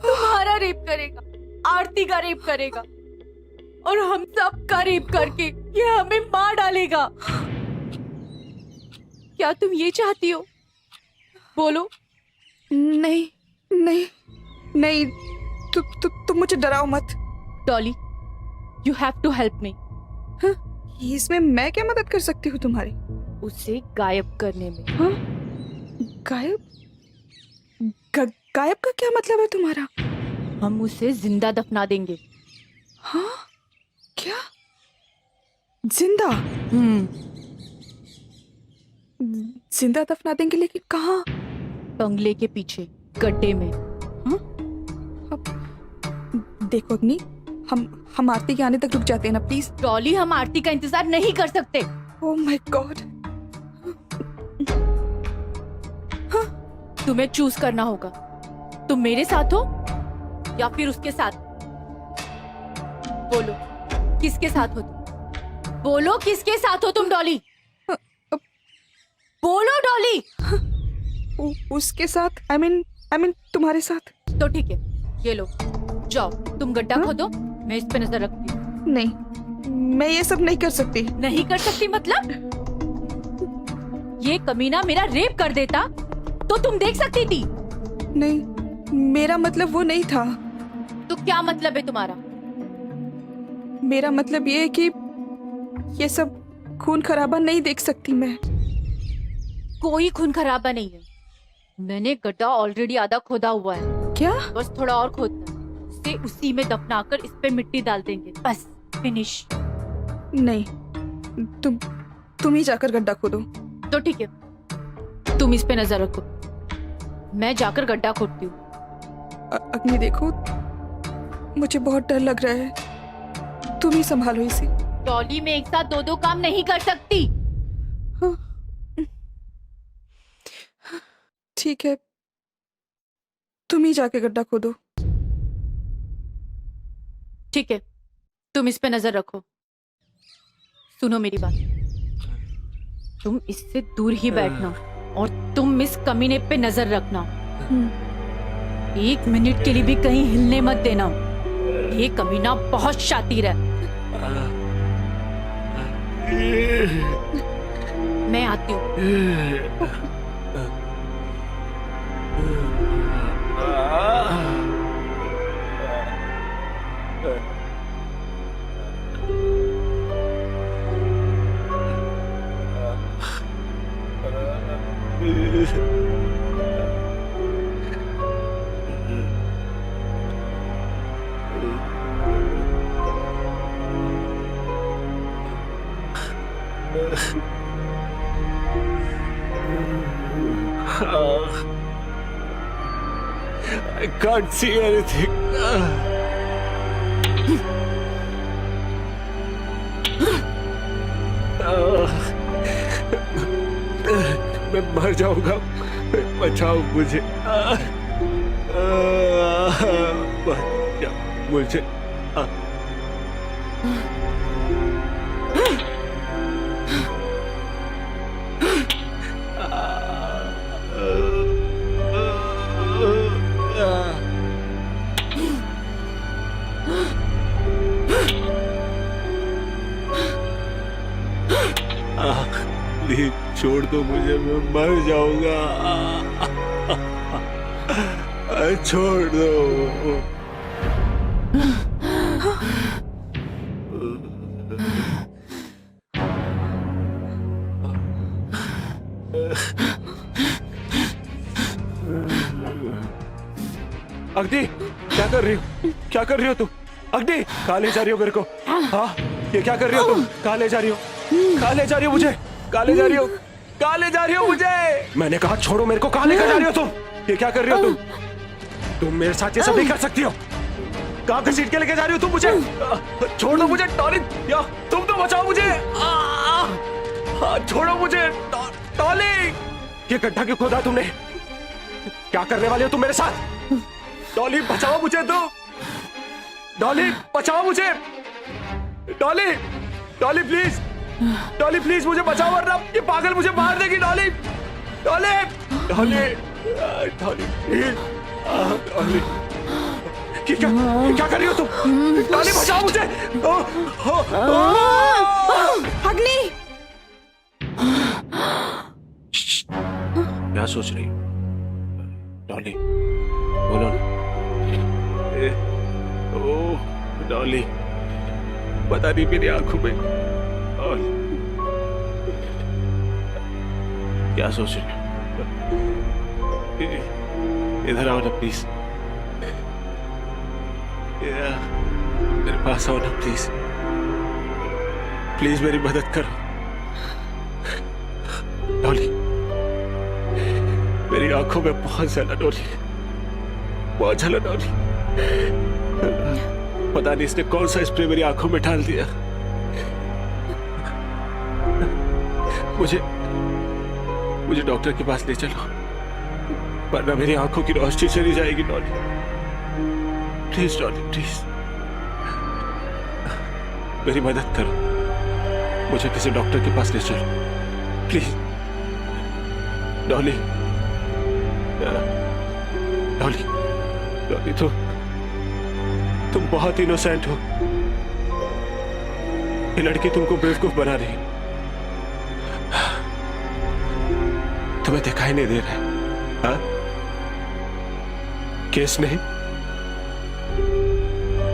तुम्हारा रेप करेगा, आरती का रेप करेगा और हम सबका रेप करके ये हमें मार डालेगा। क्या तुम ये चाहती हो? बोलो। नहीं नहीं नहीं, तुम मुझे डराओ मत। Dolly, you have to help me. इसमें मैं क्या मदद कर सकती हूँ तुम्हारी? उसे गायब करने में। हाँ? गायब? गायब का क्या मतलब है तुम्हारा? हम उसे जिंदा दफना देंगे। हाँ? क्या? जिंदा? जिंदा दफना देंगे, लेकिन कहाँ? बंगले के पीछे गड्ढे में। हाँ? देखो अग्नि, हम आरती के आने तक रुक जाते हैं ना प्लीज। डॉली, हम आरती का इंतजार नहीं कर सकते। Oh my God. तुम्हें चूज करना होगा, तुम मेरे साथ हो या फिर उसके साथ। बोलो किसके साथ हो तुम? बोलो किसके साथ हो तुम डॉली? बोलो डॉली। उसके साथ, आई मीन तुम्हारे साथ। तो ठीक है, ये लो, जाओ तुम गड्ढा खोदो, मैं इस पे नजर रखती हूँ। नहीं, मैं ये सब नहीं कर सकती। नहीं कर सकती मतलब? ये कमीना मेरा रेप कर देता तो तुम देख सकती थी। नहीं, मेरा मतलब वो नहीं था। तो क्या मतलब है तुम्हारा? मेरा मतलब ये है कि ये सब खून खराबा नहीं देख सकती मैं। कोई खून खराबा नहीं है। मैंने गड्ढा ऑलरेडी आधा खोदा हुआ है। क्या? बस थोड़ा और खोदना है। इसे उसी में दफनाकर इस पे मिट्टी डाल देंगे, बस फिनिश। नहीं, तुम ही जाकर गड्ढा खोदो। तो ठीक है, तुम इस पे नजर रखो, मैं जाकर गड्ढा खोदती हूँ। अग्नि देखो, मुझे बहुत डर लग रहा है, तुम ही संभालो इसे। डॉली, मैं एक साथ दो काम नहीं कर सकती। हाँ। ठीक है, तुम ही जाके गड्ढा खोदो। ठीक है, तुम इस पे नजर रखो। सुनो मेरी बात, तुम इससे दूर ही बैठना और तुम इस कमीने पे नजर रखना। 1 मिनट के लिए भी कहीं हिलने मत देना। ये कमीना बहुत शातिर है। मैं आती हूँ। I can't see anything. मैं मर जाऊंगा, बचाओ मुझे, बचाओ मुझे। प्लीज छोड़ दो मुझे, मैं मर जाऊंगा, छोड़ दो। अग्नि, क्या कर रही हो? क्या कर रही हो तुम? अग्नि, कहाँ ले जा रही हो मेरे को? हाँ, ये क्या कर रही हो तुम? कहाँ ले जा रही हो? कहाँ ले जा रही हो मुझे? कहाँ ले जा रही हो? कहाँ ले जा रही हो मुझे? मैंने कहा छोड़ो मेरे को, कहाँ लेकर जा रही हो तुम? ये क्या कर रही हो तुम? तुम मेरे साथ ये सब नहीं कर सकती हो। कहाँ घसीट के लेके जा रही हो तुम मुझे? छोड़ दो मुझे टॉली, या तुम तो बचाओ मुझे। छोड़ो मुझे टॉली, ये गड्ढा क्यों खोदा तुमने? क्या करने वाले हो तुम मेरे साथ? डॉली बचाओ मुझे तुम। डॉली बचाओ मुझे। डॉली, डॉली प्लीज, डॉली प्लीज मुझे बचाओ वरना ये पागल मुझे मार देगी। Dolly, Dolly, Dolly, Dolly please, Dolly. ये क्या कर रही हो तुम? डॉली बचाओ मुझे। अग्नि, क्या सोच रही हो डॉली? बोलो ना। ओह डॉली, पता नहीं मेरी आंखों में और क्या सोच रही हो? इधर आओ ना प्लीज, मेरे पास आओ ना प्लीज, प्लीज मेरी मदद करो डॉली। मेरी आंखों में बहुत जलन हो रही है, बहुत जलन हो रही है। पता नहीं इसने कौन सा स्प्रे मेरी आंखों में डाल दिया। मुझे डॉक्टर के पास ले चलो, वरना मेरी आंखों की रोशनी चली जाएगी डॉली। प्लीज डॉली प्लीज, मेरी मदद करो, मुझे किसी डॉक्टर के पास ले चलो प्लीज डॉली। डॉली, डॉली तुम बहुत इनोसेंट हो। ये लड़की तुमको बेवकूफ बना रही, तुम्हें दिखाई नहीं दे रहा है? हाँ? केस नहीं,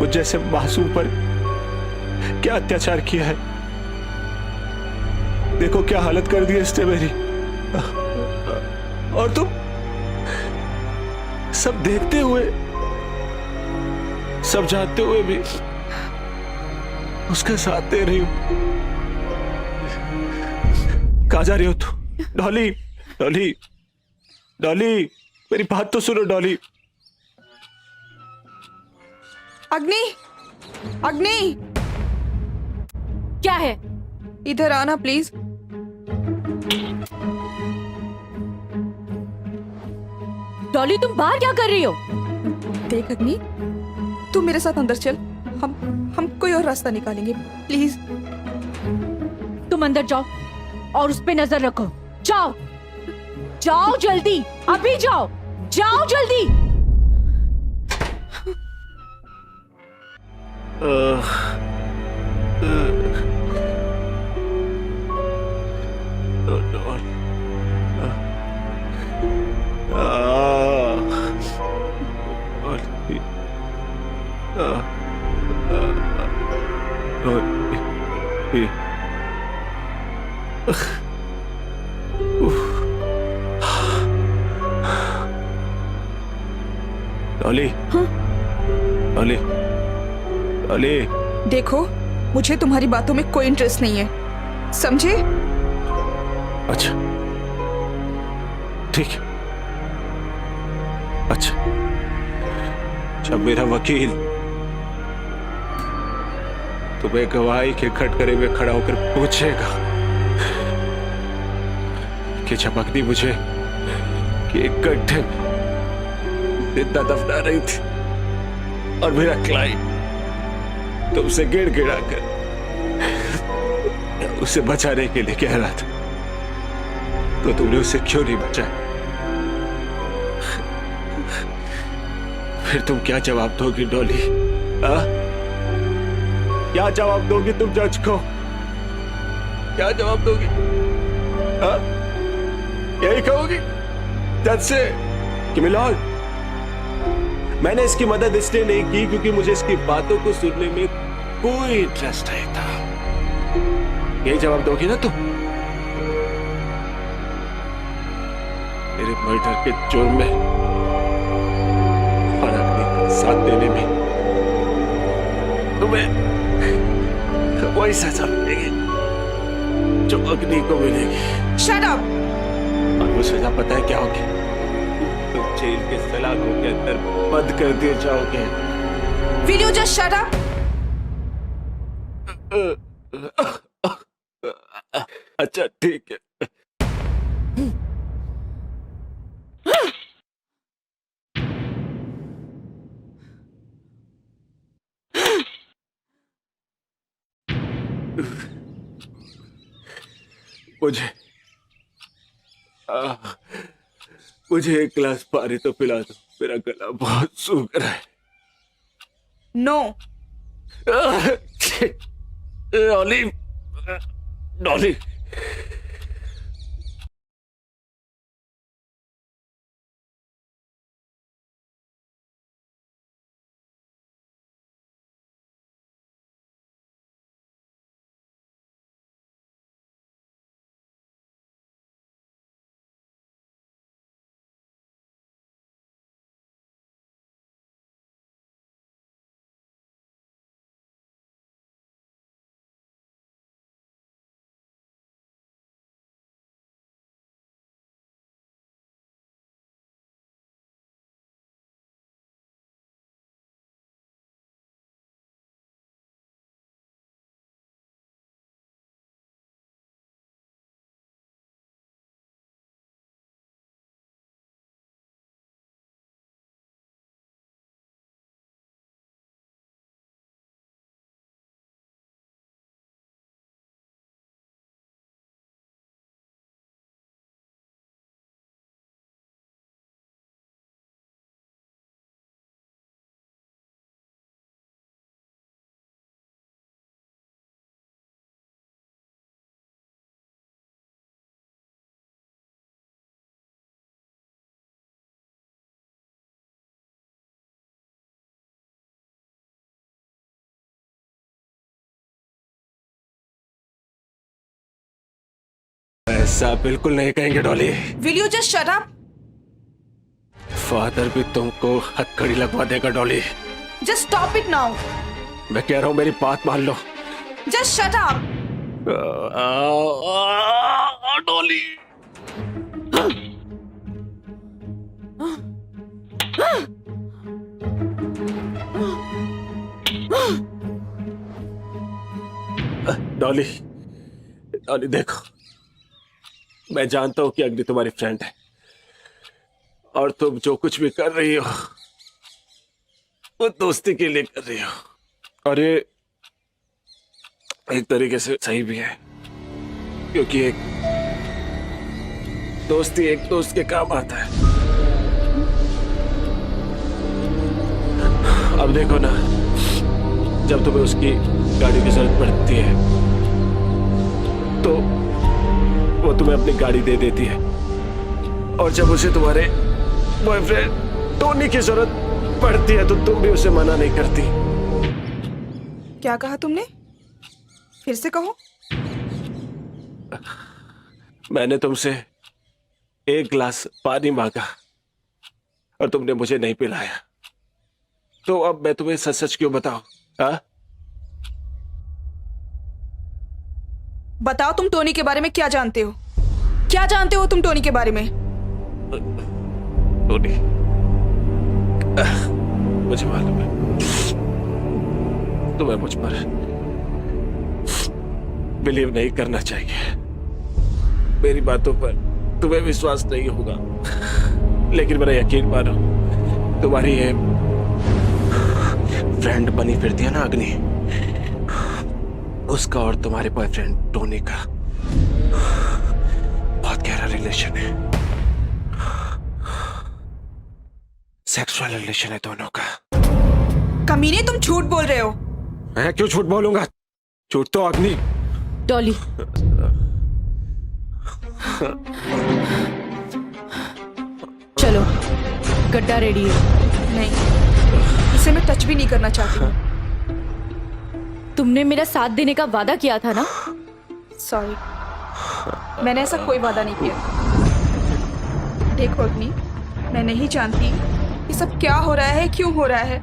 मुझ जैसे मासूम पर क्या अत्याचार किया है। देखो क्या हालत कर दी इसने मेरी। और तुम सब देखते हुए, सब जानते हुए भी उसका साथ दे रही हो। कहां जा रही हो तू? डॉली, डॉली, डॉली, मेरी बात तो सुनो डॉली। अग्नि, अग्नि, क्या है? इधर आना प्लीज। डॉली तुम बाहर क्या कर रही हो? देख अग्नि, तू मेरे साथ अंदर चल, हम कोई और रास्ता निकालेंगे प्लीज। तुम अंदर जाओ और उस पे नजर रखो। जाओ, जाओ जल्दी, अभी जाओ, जाओ जल्दी। डॉली, डॉली, डॉली, देखो मुझे तुम्हारी बातों में कोई इंटरेस्ट नहीं है, समझे? अच्छा ठीक है। अच्छा, जब मेरा वकील तुम्हें गवाही के कटघरे में खड़ा होकर पूछेगा कि जब अग्नि मुझे कि एक गड्ढे में जिंदा दफना रही थी और मेरा क्लाइंट तुमसे गिड़गिड़ा कर उसे बचाने के लिए कह रहा था, तो तुमने उसे क्यों नहीं बचाया? फिर तुम क्या जवाब दोगी डॉली? क्या जवाब दोगी तुम जज को? क्या जवाब दोगी? यही कहोगी जज से कि मिलोल, मैंने इसकी मदद इसलिए नहीं की क्योंकि मुझे इसकी बातों को सुनने में कोई इंटरेस्ट नहीं था। यही जवाब दोगी ना तुम? मेरे मर्डर के जुर्म में और अग्नि का साथ देने में तुम्हें वही सजा मिलेगी जो अग्नि को मिलेगी। Shut up! और वो सजा पता है क्या होगी? तुम जेल के सलाखों के अंदर बंद कर दिए जाओगे। Will you just shut up? अच्छा ठीक है। मुझे मुझे एक गिलास पानी तो पिला दो, मेरा गला बहुत सूख रहा है। नो। डॉली, डॉली, ऐसा बिल्कुल नहीं कहेंगे Dolly. Will you just shut up? Father भी तुमको हथकड़ी लगवा देगा Dolly. Just stop it now. मैं कह रहा हूं मेरी बात मान लो। Just shut up. Dolly, Dolly, Dolly देखो, मैं जानता हूं कि अग्नि तुम्हारी फ्रेंड है और तुम जो कुछ भी कर रही हो वो दोस्ती के लिए कर रही हो, और ये एक तरीके से सही भी है, क्योंकि एक दोस्ती एक दोस्त के काम आता है। अब देखो ना, जब तुम्हें उसकी गाड़ी की जरूरत पड़ती है तो वो तुम्हें अपनी गाड़ी दे देती है, और जब उसे तुम्हारे बॉयफ्रेंड टोनी की जरूरत पड़ती है तो तुम भी उसे मना नहीं करती। क्या कहा तुमने? फिर से कहो। मैंने तुमसे एक गिलास पानी मांगा और तुमने मुझे नहीं पिलाया, तो अब मैं तुम्हें सच सच क्यों बताऊं? हाँ, बताओ, तुम टोनी के बारे में क्या जानते हो? क्या जानते हो तुम टोनी के बारे में? टोनी, मुझे मालूम है तुम्हें मुझ पर बिलीव नहीं करना चाहिए, मेरी बातों पर तुम्हें विश्वास नहीं होगा, लेकिन मेरा यकीन मानो, तुम्हारी ये फ्रेंड बनी फिरती है ना अग्नि, उसका और तुम्हारे बॉयफ्रेंड टोनी का बहुत गहरा रिलेशन है, सेक्सुअल रिलेशन है दोनों का। कमीने, तुम झूठ बोल रहे हो। मैं क्यों झूठ बोलूंगा? झूठ तो अग्नि। डॉली, चलो, गड्ढा रेडी है। नहीं, इसे मैं टच भी नहीं करना चाहती हूँ। तुमने मेरा साथ देने का वादा किया था ना? सॉरी, मैंने ऐसा कोई वादा नहीं किया। देखो अग्नि, मैं नहीं जानती ये सब क्या हो रहा है, क्यों हो रहा है।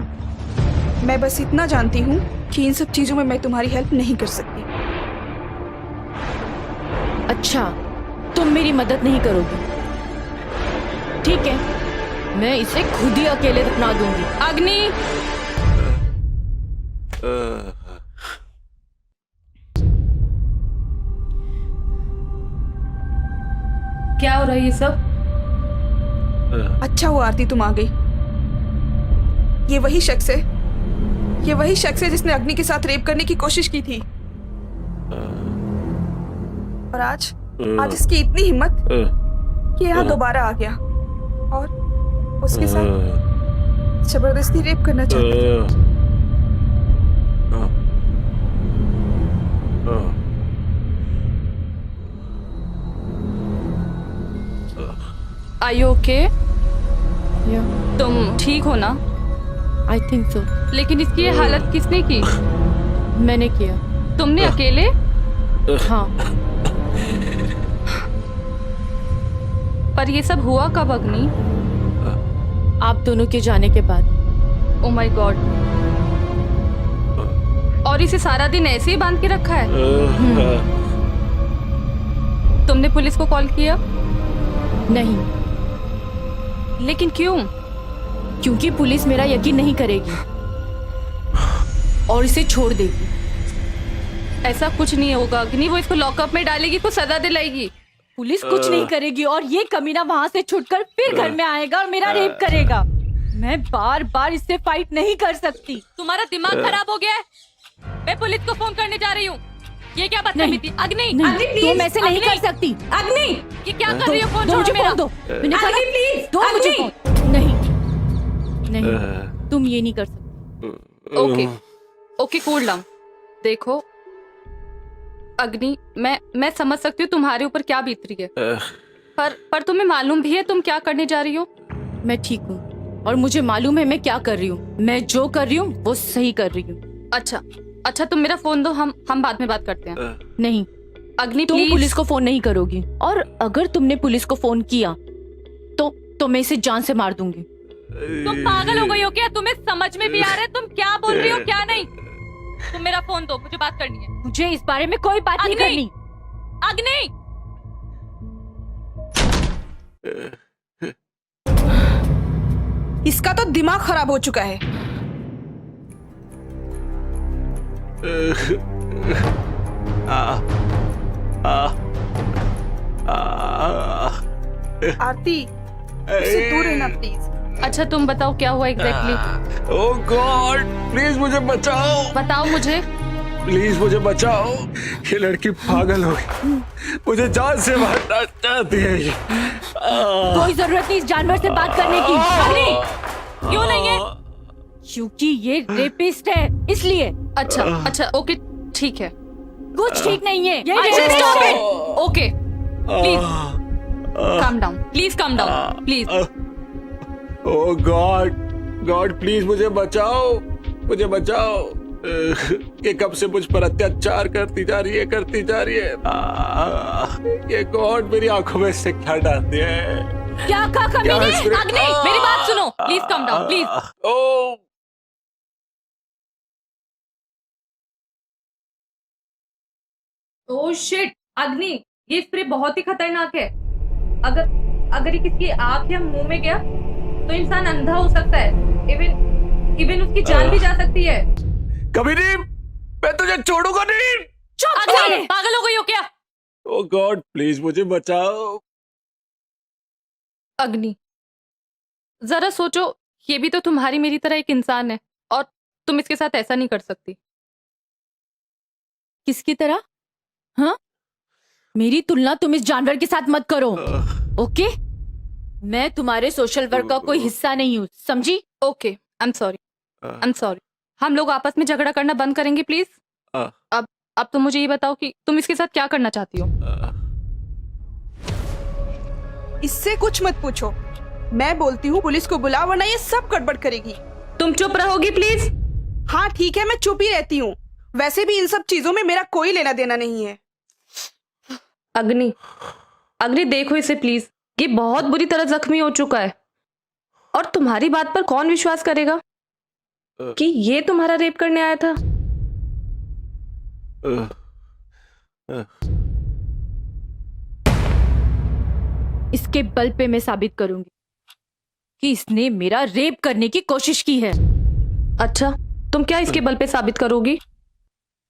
मैं बस इतना जानती हूँ कि इन सब चीजों में मैं तुम्हारी हेल्प नहीं कर सकती। अच्छा, तुम मेरी मदद नहीं करोगी? ठीक है, मैं इसे खुद ही अकेले दफना दूंगी। अग्नि, क्या हो रहा है ये सब? अच्छा हुआ आरती तुम आ गई। ये वही शख्स है, ये वही शख्स है जिसने अग्नि के साथ रेप करने की कोशिश की थी। और आज आज इसकी इतनी हिम्मत कि यहाँ दोबारा आ गया और उसके साथ जबरदस्ती रेप करना चाहता था। Are you okay? तुम ठीक हो ना? I think so. लेकिन इसकी ये हालत किसने की? मैंने किया। तुमने अकेले? हाँ। पर ये सब हुआ कब अग्नि? आप दोनों के जाने के बाद। Oh my God. और इसे सारा दिन ऐसे ही बांध के रखा है? तुमने पुलिस को कॉल किया? नहीं। लेकिन क्यों? क्योंकि पुलिस मेरा यकीन नहीं करेगी और इसे छोड़ देगी। ऐसा कुछ नहीं होगा अग्नि, वो इसको लॉकअप में डालेगी, को सजा दिलाएगी। पुलिस कुछ नहीं करेगी और ये कमीना वहाँ से छुटकर फिर घर में आएगा और मेरा रेप करेगा। मैं बार बार इससे फाइट नहीं कर सकती। तुम्हारा दिमाग खराब हो गया है? मैं पुलिस को फोन करने जा रही हूँ। ये क्या बदतमीजी? अग्नि, अग्नि प्लीज, तुम ऐसे नहीं कर सकती। अग्नि, ये क्या कर रही हो? फोन दो छोड़ो मुझे मेरा। फोन दो। मैंने कहा अग्नि प्लीज, दो मुझे अग्नि। फोन। नहीं, तुम ये नहीं कर सकती। Okay okay, cool down. देखो अग्नि, मैं समझ सकती हूँ तुम्हारे ऊपर क्या बीत रही है, पर तुम्हें मालूम भी है तुम क्या करने जा रही हो? मैं ठीक हूँ और मुझे मालूम है मैं क्या कर रही हूँ। मैं जो कर रही हूँ वो सही कर रही हूँ। अच्छा अच्छा, तुम मेरा फोन दो, हम बाद में बात करते हैं। नहीं, अग्नि तुम प्लीज। पुलिस को फोन नहीं करोगी और अगर तुमने पुलिस को फोन किया तो मैं इसे जान से मार दूंगी। तुम पागल हो गई हो क्या? तुम्हें समझ में भी आ रहा है तुम क्या बोल रही हो क्या नहीं? तुम मेरा फोन दो, मुझे बात करनी है। मुझे इस बारे में कोई बात नहीं करनी। अग्नि, इसका तो दिमाग खराब हो चुका है। आरती, इससे दूर रहना प्लीज। अच्छा तुम बताओ क्या हुआ एग्जैक्टली? ओह गॉड, प्लीज मुझे बचाओ, बताओ मुझे। प्लीज मुझे बचाओ। ये लड़की पागल हो गई, मुझे जान से मारना चाहती है ये। कोई जरूरत नहीं इस जानवर से बात करने की। अग्नि, क्यों नहीं है? क्योंकि ये रेपिस्ट है इसलिए। अच्छा अच्छा, ओके ठीक है। कुछ ठीक नहीं है। ये अच्छा रेपिस्ट स्टॉप है। It. Okay please calm down, please calm down please. Oh God, God please मुझे बचाओ, मुझे बचाओ। ये कब से मुझ पर अत्याचार करती जा रही है, करती जा रही है। ये गॉड मेरी आंखों में से क्या डालती है? क्या कहा कमीने? अग्नि मेरी बात सुनो, please come down please. Oh oh shit अग्नि, ये स्प्रे बहुत ही खतरनाक है। अगर अगर ये किसी आंख या मुंह में गया तो इंसान अंधा हो सकता है। इवन उसकी जान भी जा सकती है। कभी नहीं, मैं तुझे छोड़ूंगा नहीं। अग्नि, पागल हो गई हो क्या? ओह गॉड प्लीज मुझे बचाओ। अग्नि जरा सोचो, ये भी तो तुम्हारी मेरी तरह एक इंसान है और तुम इसके साथ ऐसा नहीं कर सकती। किसकी तरह? हाँ, मेरी तुलना तुम इस जानवर के साथ मत करो। ओके, मैं तुम्हारे सोशल वर्क का कोई हिस्सा नहीं हूँ, समझी? Okay I am sorry, I am sorry. हम लोग आपस में झगड़ा करना बंद करेंगे प्लीज। अब तुम मुझे ये बताओ कि तुम इसके साथ क्या करना चाहती हो? इससे कुछ मत पूछो। मैं बोलती हूँ पुलिस को बुला, वरना ये सब गड़बड़ करेगी। तुम चुप रहोगी प्लीज? हाँ ठीक है, मैं चुप ही रहती हूँ। वैसे भी इन सब चीजों में मेरा कोई लेना देना नहीं है। अग्नि, अग्नि देखो इसे प्लीज, ये बहुत बुरी तरह जख्मी हो चुका है और तुम्हारी बात पर कौन विश्वास करेगा कि ये तुम्हारा रेप करने आया था? इसके बल पे मैं साबित करूंगी कि इसने मेरा रेप करने की कोशिश की है। अच्छा, तुम क्या इसके बल पे साबित करोगी?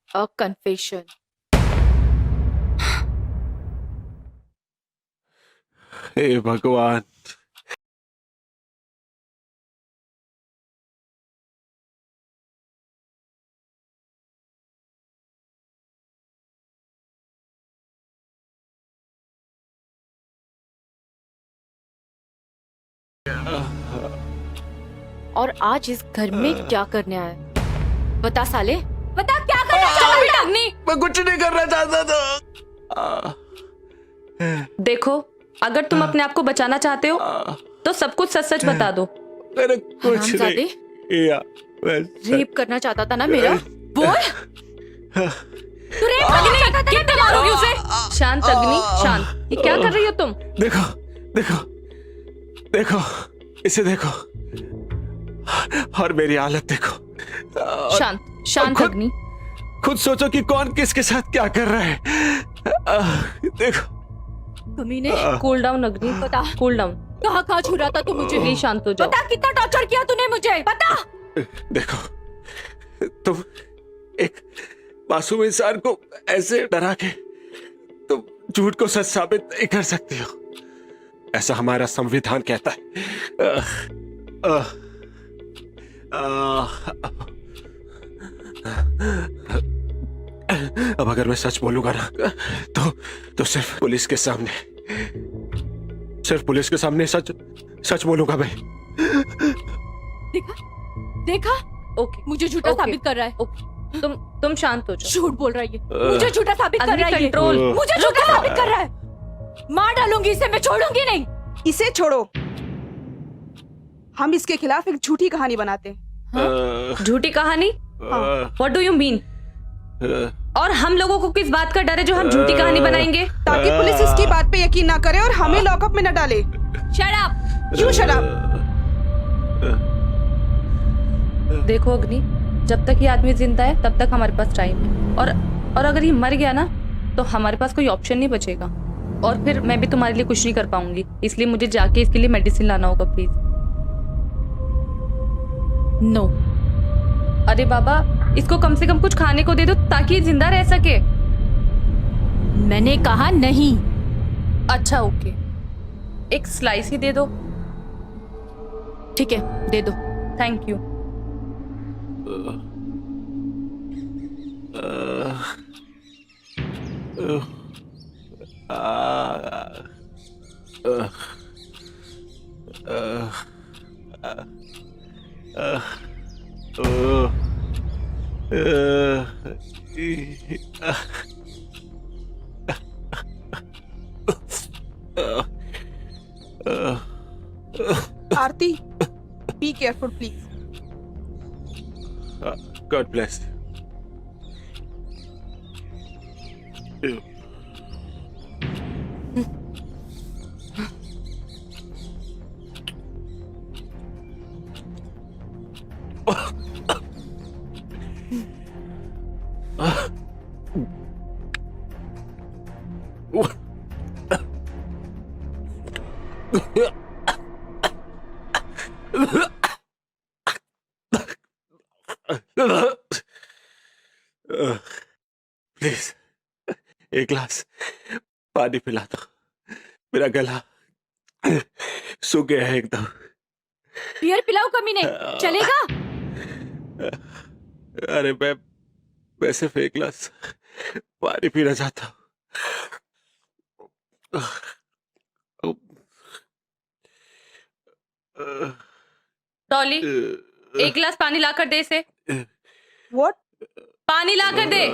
अ कन्फेशन। हे भगवान, और आज इस घर में क्या करने आया? बता साले, बता क्या करना चाहता है? अग्नि, मैं कुछ नहीं करना चाहता था। देखो, अगर तुम अपने आप को बचाना चाहते हो तो सब कुछ सच सच बता दो। मैंने कुछ हरामजादे। नहीं किया। रेप करना चाहता था ना मेरा? बोल, तू रेप करना चाहता था ना? कितने मारोगी उसे? शांत अग्नि, शांत। ये क्या कर रही हो तुम? देखो देखो देखो, इसे देखो और मेरी हालत देखो। शांत, शांत खुद- अग्नि। खुद सोचो कि कौन किसके साथ क्या कर रहा है। देखो कमीने, कूल डाउन अग्नि, बता। Cool down. कहाँ कहाँ छुरा था तू मुझे? प्लीज शांत हो जाओ। बता कितना टॉर्चर किया तूने मुझे, बता। देखो, तुम एक मासूम इंसान को ऐसे डरा के तुम झूठ को सच साबित नहीं कर सकती हो। ऐसा हमारा संविधान कहता है। अब अगर मैं सच बोलूंगा ना तो सिर्फ पुलिस के सामने, सिर्फ पुलिस के सामने सच सच बोलूंगा मैं। देखा, देखा, ओके, मुझे झूठा ओके। साबित कर रहा है। ओके, तुम शांत हो जाओ। झूठ बोल रहा है ये, मुझे झूठा साबित कर अग्नि, रहा है ये। कंट्रोल। मुझे झूठा साबित कर रहा है। मार डालूंगी इसे, मैं छोड़ूंगी नहीं। इसे छोड़ो, हम इसके खिलाफ एक झूठी कहानी बनाते हैं। झूठी कहानी? What do you mean? और हम लोगों को किस बात का डर है जो हम झूठी कहानी बनाएंगे? ताकि पुलिस इसकी बात पे यकीन ना करे और हमें लॉकअप में न डाले। Shut up. क्यों शराब? देखो अग्नि, जब तक ये आदमी जिंदा है तब तक हमारे पास टाइम है, और अगर ये मर गया ना तो हमारे पास कोई ऑप्शन नहीं बचेगा, और फिर मैं भी तुम्हारे लिए कुछ नहीं कर पाऊंगी। इसलिए मुझे जाके इसके लिए मेडिसिन लाना होगा, प्लीज। नो। अरे बाबा, इसको कम से कम कुछ खाने को दे दो ताकि ये जिंदा रह सके। मैंने कहा नहीं। अच्छा ओके, एक स्लाइस ही दे दो। ठीक है, दे दो। Thank you. Aarti, be careful please. God bless you. Please एक गिलास पानी पिला दो, मेरा गला सूख गया है एकदम। बियर पिलाओ कमीने, चलेगा? अरे मैं सिर्फ एक गिलास पानी पीना चाहता हूँ। डॉली, एक गिलास पानी लाकर दे इसे। व्हाट? पानी लाकर दे।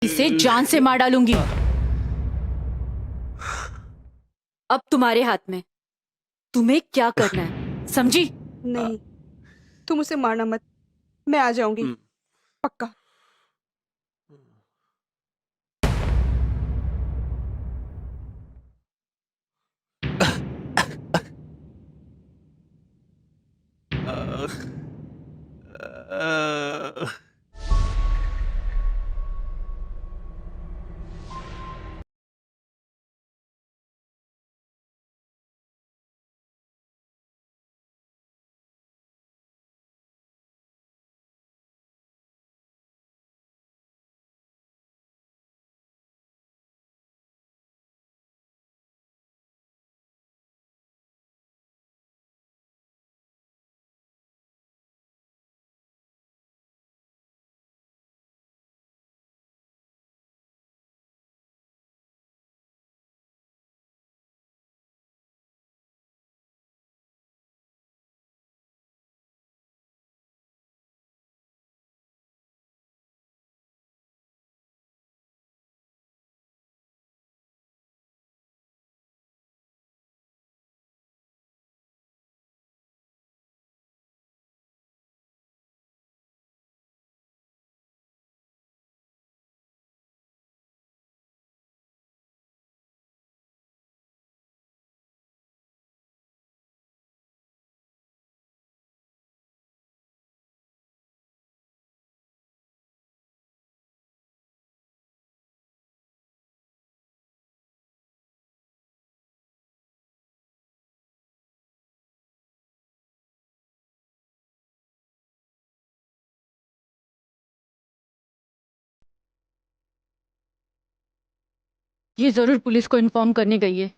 इसे जान से मार डालूंगी। अब तुम्हारे हाथ में, तुम्हें क्या करना है, समझी? नहीं, तुम उसे मारना मत, मैं आ जाऊंगी, पक्का। ये जरूर पुलिस को इन्फॉर्म करने गई है।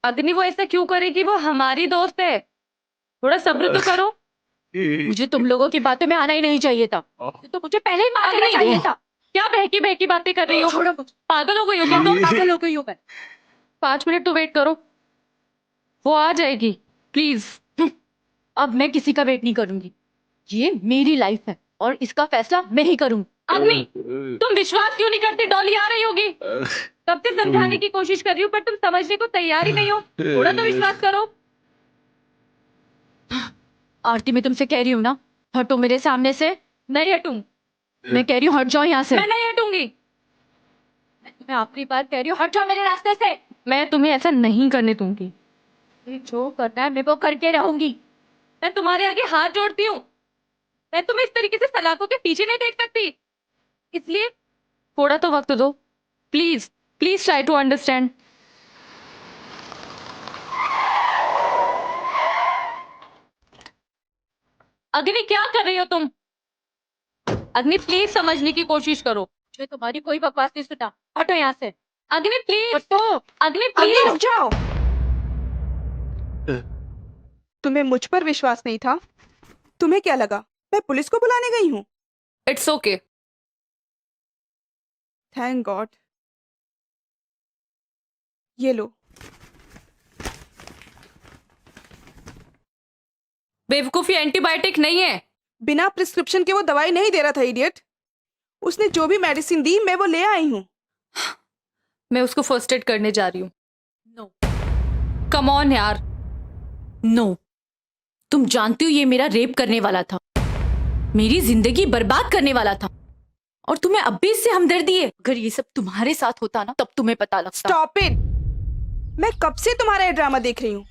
अग्नि वो ऐसा क्यों करेगी? वो हमारी दोस्त है, थोड़ा सब्र तो करो। मुझे तुम लोगों की बातों में आना ही नहीं चाहिए था, तो मुझे पहले ही मार देना चाहिए था। क्या बहकी बहकी बातें कर रही हो? पागल हो गई हो क्या तुम? पागल हो गई हूँ मैं। 5 मिनट तो वेट करो, वो आ जाएगी, प्लीज। अब मैं किसी का वेट नहीं करूंगी, ये मेरी लाइफ है और इसका फैसला मैं ही करूंगी। अग्नि, तुम विश्वास क्यों नहीं करती? डॉली आ रही होगी, तब से समझाने की कोशिश कर रही हूँ, पर तुम समझने को तैयार ही नहीं हो। थोड़ा तो विश्वास करो। आरती, मैं तुमसे कह रही हूँ ना, हटो मेरे सामने से। नहीं हटूं। मैं कह रही हूँ हट जाओ यहाँ से। मैं नहीं हटूंगी। मैं आखिरी बार कह रही हूँ हट जाओ मेरे रास्ते से। मैं तुम्हें ऐसा नहीं करने दूंगी। जो करना है मैं वो करके रहूंगी। मैं तुम्हारे आगे हाथ जोड़ती हूँ, मैं तुम्हें इस तरीके से सलाखों के पीछे नहीं देख सकती, इसलिए थोड़ा तो वक्त दो, please. Please try to understand. Agni, क्या कर रही हो तुम? अग्नि, प्लीज समझने की कोशिश करो। मुझे तुम्हारी कोई बकवास नहीं सुना, हटो यहाँ से। अग्नि प्लीज। हटो। अग्नि अग्नि, प्लीज। रुक जाओ। तुम्हें मुझ पर विश्वास नहीं था? तुम्हें क्या लगा मैं पुलिस को बुलाने गई हूँ? It's okay. Thank God. ये लो। बेवकूफी एंटीबायोटिक नहीं है। बिना प्रिस्क्रिप्शन के वो दवाई नहीं दे रहा था, इडियट। उसने जो भी मेडिसिन दी मैं वो ले आई हूँ। मैं उसको फर्स्ट एड करने जा रही हूँ। नो। कम ऑन यार। नो, तुम जानती हो ये मेरा रेप करने वाला था, मेरी जिंदगी बर्बाद करने वाला था, और तुम्हें अब भी इससे हमदर्दी है। अगर ये सब तुम्हारे साथ होता ना तब तुम्हें पता लगता। Stop it. मैं कब से तुम्हारा ये ड्रामा देख रही हूँ।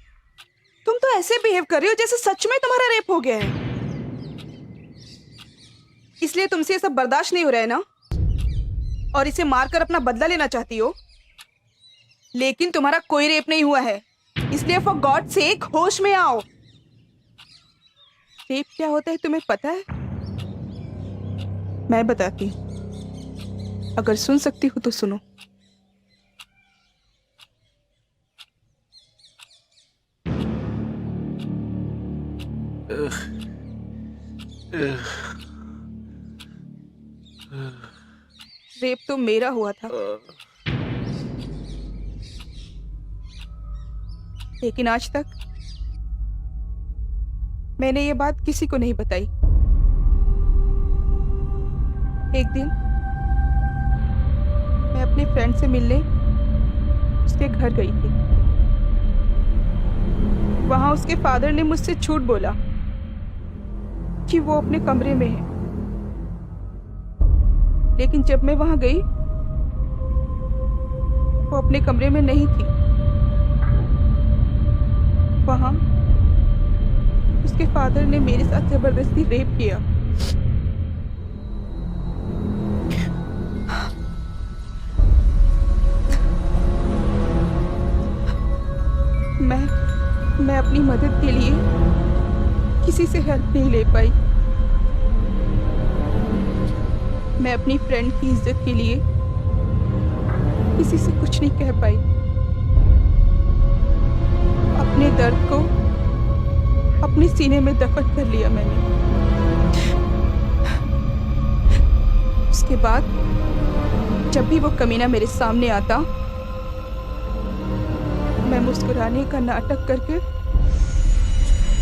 तुम तो ऐसे बिहेव कर रही हो जैसे सच में तुम्हारा रेप हो गया है। इसलिए तुमसे ये सब बर्दाश्त नहीं हो रहा है ना, और इसे मारकर अपना बदला लेना चाहती हो। लेकिन तुम्हारा कोई रेप नहीं हुआ है, इसलिए फॉर गॉड सेक होश में आओ। रेप क्या होता है तुम्हें पता है? मैं बताती हूँ, अगर सुन सकती हो तो सुनो। रेप तो मेरा हुआ था, लेकिन आज तक मैंने ये बात किसी को नहीं बताई। एक दिन मैं अपने फ्रेंड से मिलने उसके घर गई थी। वहां उसके फादर ने मुझसे झूठ बोला कि वो अपने कमरे में है, लेकिन जब मैं वहां गई वो अपने कमरे में नहीं थी। वहां उसके फादर ने मेरे साथ जबरदस्ती रेप किया। मैं अपनी मदद के लिए किसी से हेल्प नहीं ले पाई। मैं अपनी फ्रेंड की इज्जत के लिए किसी से कुछ नहीं कह पाई। अपने दर्द को अपने सीने में दफन कर लिया मैंने। उसके बाद जब भी वो कमीना मेरे सामने आता, मैं मुस्कुराने का नाटक करके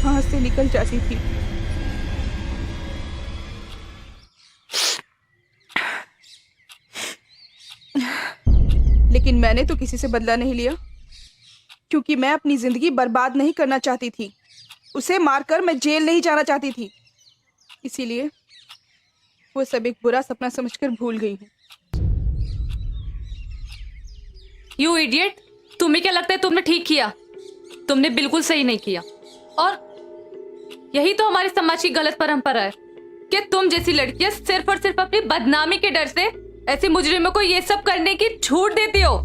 वहां से निकल जाती थी। लेकिन मैंने तो किसी से बदला नहीं लिया, क्योंकि मैं अपनी जिंदगी बर्बाद नहीं करना चाहती थी। उसे मारकर मैं जेल नहीं जाना चाहती थी। इसीलिए वो सब एक बुरा सपना समझकर भूल गई हूँ। यू इडियट, तुम्हें क्या लगता है तुमने ठीक किया? तुमने बिल्कुल सही नहीं किया। और यही तो हमारे समाज की गलत परंपरा है कि तुम जैसी लड़कियां सिर्फ और सिर्फ अपनी बदनामी के डर से ऐसे मुजरिमों को ये सब करने की छूट देती हो,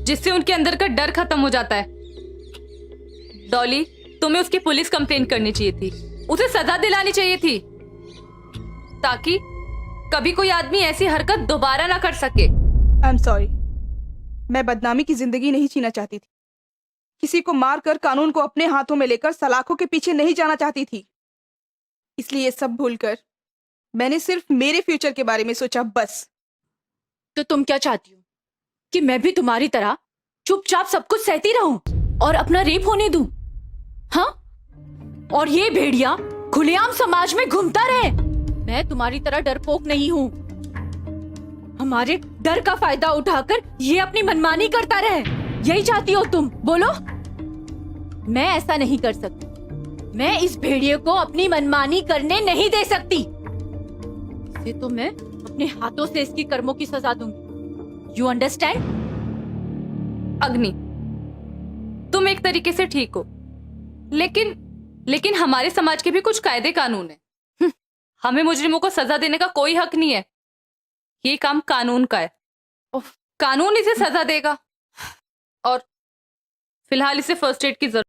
जिससे उनके अंदर का डर खत्म हो जाता है। डॉली, तुम्हें उसकी पुलिस कंप्लेंट करनी चाहिए थी, उसे सजा दिलानी चाहिए थी, ताकि कभी कोई आदमी ऐसी हरकत दोबारा ना कर सके। आई एम सॉरी, मैं बदनामी की जिंदगी नहीं जीना चाहती थी। किसी को मारकर कानून को अपने हाथों में लेकर सलाखों के पीछे नहीं जाना चाहती थी। इसलिए ये सब भूलकर मैंने सिर्फ मेरे फ्यूचर के बारे में सोचा, बस। तो तुम क्या चाहती हो कि मैं भी तुम्हारी तरह चुपचाप सब कुछ सहती रहूं और अपना रेप होने दूं? हाँ? और ये भेड़िया खुलेआम समाज में घूमता रहे? मैं तुम्हारी तरह डरपोक नहीं हूं। हमारे डर का फायदा उठाकर ये अपनी मनमानी करता रहे, यही चाहती हो तुम? बोलो। मैं ऐसा नहीं कर सकती। मैं इस भेड़िए को अपनी मनमानी करने नहीं दे सकती। इसे तो मैं अपने हाथों से इसकी कर्मों की सजा दूंगी। You understand? अग्नि, तुम एक तरीके से ठीक हो, लेकिन हमारे समाज के भी कुछ कायदे कानून है। हमें मुजरिमों को सजा देने का कोई हक नहीं है। ये काम कानून का है, कानून इसे सजा देगा। और फिलहाल इसे फर्स्ट एड की जरूरत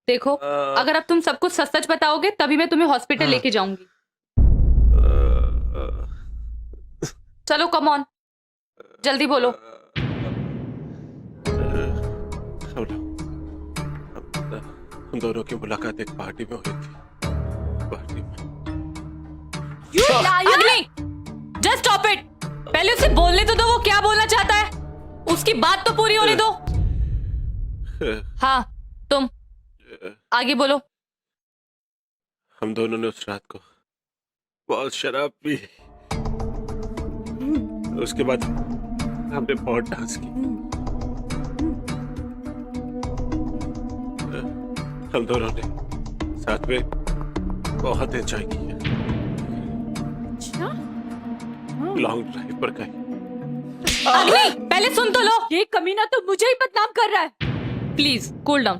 देखो, अगर अब तुम सब कुछ सच सच बताओगे तभी मैं तुम्हें हॉस्पिटल लेके जाऊंगी। चलो कम ऑन, जल्दी बोलो। हम दोनों की मुलाकात एक पार्टी में हुई थी। पार्टी में अग्नि, जस्ट स्टॉप इट। पहले उसे बोलने तो दो वो क्या बोलना चाहता है, उसकी बात तो पूरी होने दो। हाँ, तुम आगे बोलो। हम दोनों ने उस रात को बहुत शराब पी, उसके बाद हमने बहुत डांस की। हम दोनों ने साथ में बहुत एंजॉय किया। लॉन्ग ड्राइव पर गए। अग्नि, पहले सुन तो लो। ये कमीना तो मुझे ही बदनाम कर रहा है। प्लीज कूल डाउन,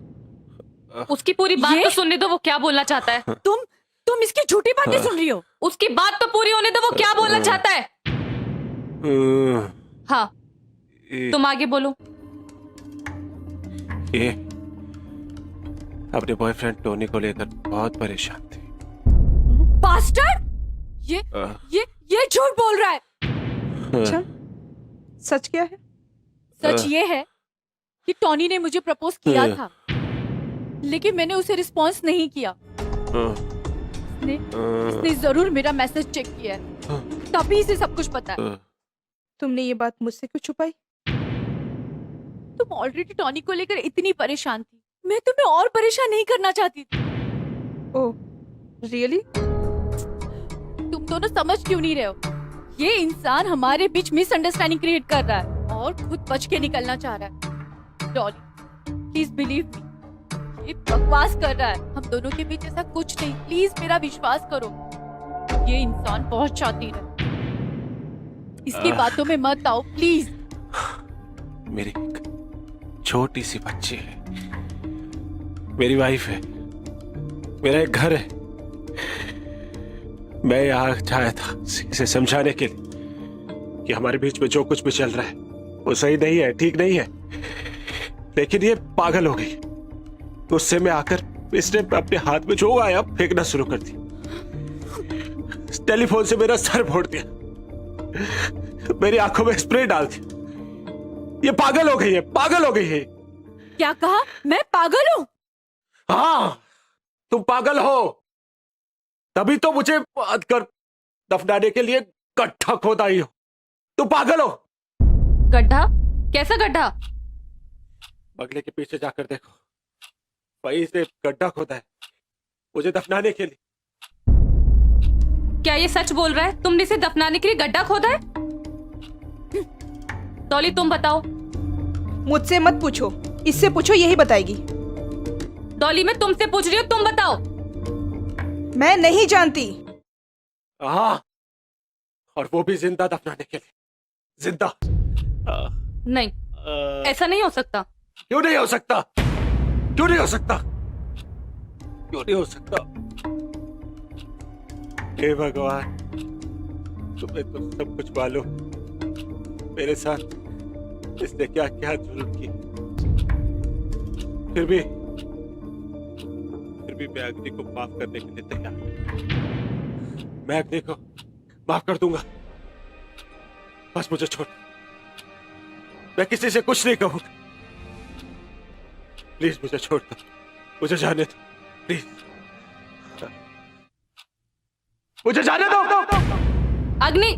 उसकी पूरी बात तो सुनने दो, वो क्या बोलना चाहता है। तुम इसकी झूठी बातें सुन रही हो। उसकी बात तो पूरी होने दो, वो क्या बोलना चाहता है। हाँ, तुम आगे बोलो। ये अपने बॉयफ्रेंड टोनी को लेकर बहुत परेशान थी। बास्टर्ड! ये झूठ बोल रहा है। अच्छा, सच क्या है? सच ये है कि टॉनी ने मुझे प्रपोज किया था, लेकिन मैंने उसे रिस्पॉन्स नहीं किया। इसने जरूर मेरा मैसेज चेक किया है, तभी इसे सब कुछ पता है। तुमने ये बात मुझसे क्यों छुपाई? तुम ऑलरेडी टॉनी को लेकर इतनी परेशान थी, मैं तुम्हें और परेशान नहीं करना चाहती थी। ओह, रियली? तुम दोनों समझ क्यों नहीं रहे हो? ये इंसान हमारे बीच मिसअंडरस्टैंडिंग क्रिएट कर रहा है और खुद बच के निकलना चाह रहा है। डॉली, प्लीज बिलीव मी, ये बकवास कर रहा है। हम दोनों के बीच ऐसा कुछ नहीं, प्लीज मेरा विश्वास करो। ये इंसान बहुत शातिर है, इसकी बातों में मत आओ प्लीज। मेरी एक छोटी सी बच्ची है, मेरी वाइफ है, मेरा एक घर है। मैं यहाँ आया था इसे समझाने के लिए कि हमारे बीच में जो कुछ भी चल रहा है वो सही नहीं है, ठीक नहीं है, लेकिन ये पागल हो गई। गुस्से में आकर इसने अपने हाथ में जो आया फेंकना शुरू कर दिया। टेलीफोन से मेरा सर फोड़ दिया, मेरी आंखों में स्प्रे डाल दिया। ये पागल हो गई है, पागल हो गई है। क्या कहा? मैं पागल हूँ? हाँ, तुम पागल हो, तभी तो मुझे बात कर दफनाने के लिए गड्ढा खोदा ही हो। तुम पागल हो। गड्ढा? कैसा गड्ढा? बगले के पीछे जाकर देखो, वहीं से गड्ढा खोदा है मुझे दफनाने के लिए। क्या ये सच बोल रहा है? तुमने इसे दफनाने के लिए गड्ढा खोदा है? डॉली, तुम बताओ। मुझसे मत पूछो, इससे पूछो, यही बताएगी। डॉली, मैं तुमसे पूछ रही हूँ, तुम बताओ। मैं नहीं जानती। हाँ, और वो भी जिंदा दफनाने के लिए। जिंदा? नहीं, ऐसा नहीं हो सकता। क्यों नहीं हो सकता? क्यों नहीं हो सकता? क्यों नहीं हो सकता? हे भगवान, तुम्हें तो सब कुछ मालूम, मेरे साथ इसने क्या क्या जुल्म की। फिर भी मैं अग्नि को माफ करने के लिए तैयार हूं। मैं अग्नि को माफ कर दूंगा, बस मुझे छोड़। मैं किसी से कुछ नहीं कहूंगा। प्लीज मुझे छोड़ दो, मुझे जाने दो, प्लीज मुझे जाने दो। अग्नि!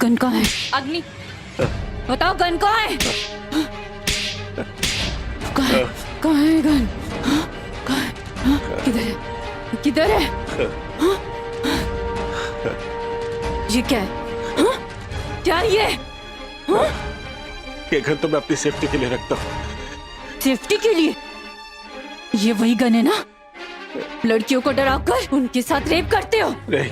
गन कहाँ है? अग्नि, बताओ, गन कहाँ है? कहाँ है गन? किधर है? किधर है? ये क्या है? क्या ये? ये गन तो मैं अपनी सेफ्टी के लिए रखता हूँ। सेफ्टी के लिए? ये वही गन है ना? लड़कियों को डराकर उनके साथ रेप करते हो? नहीं,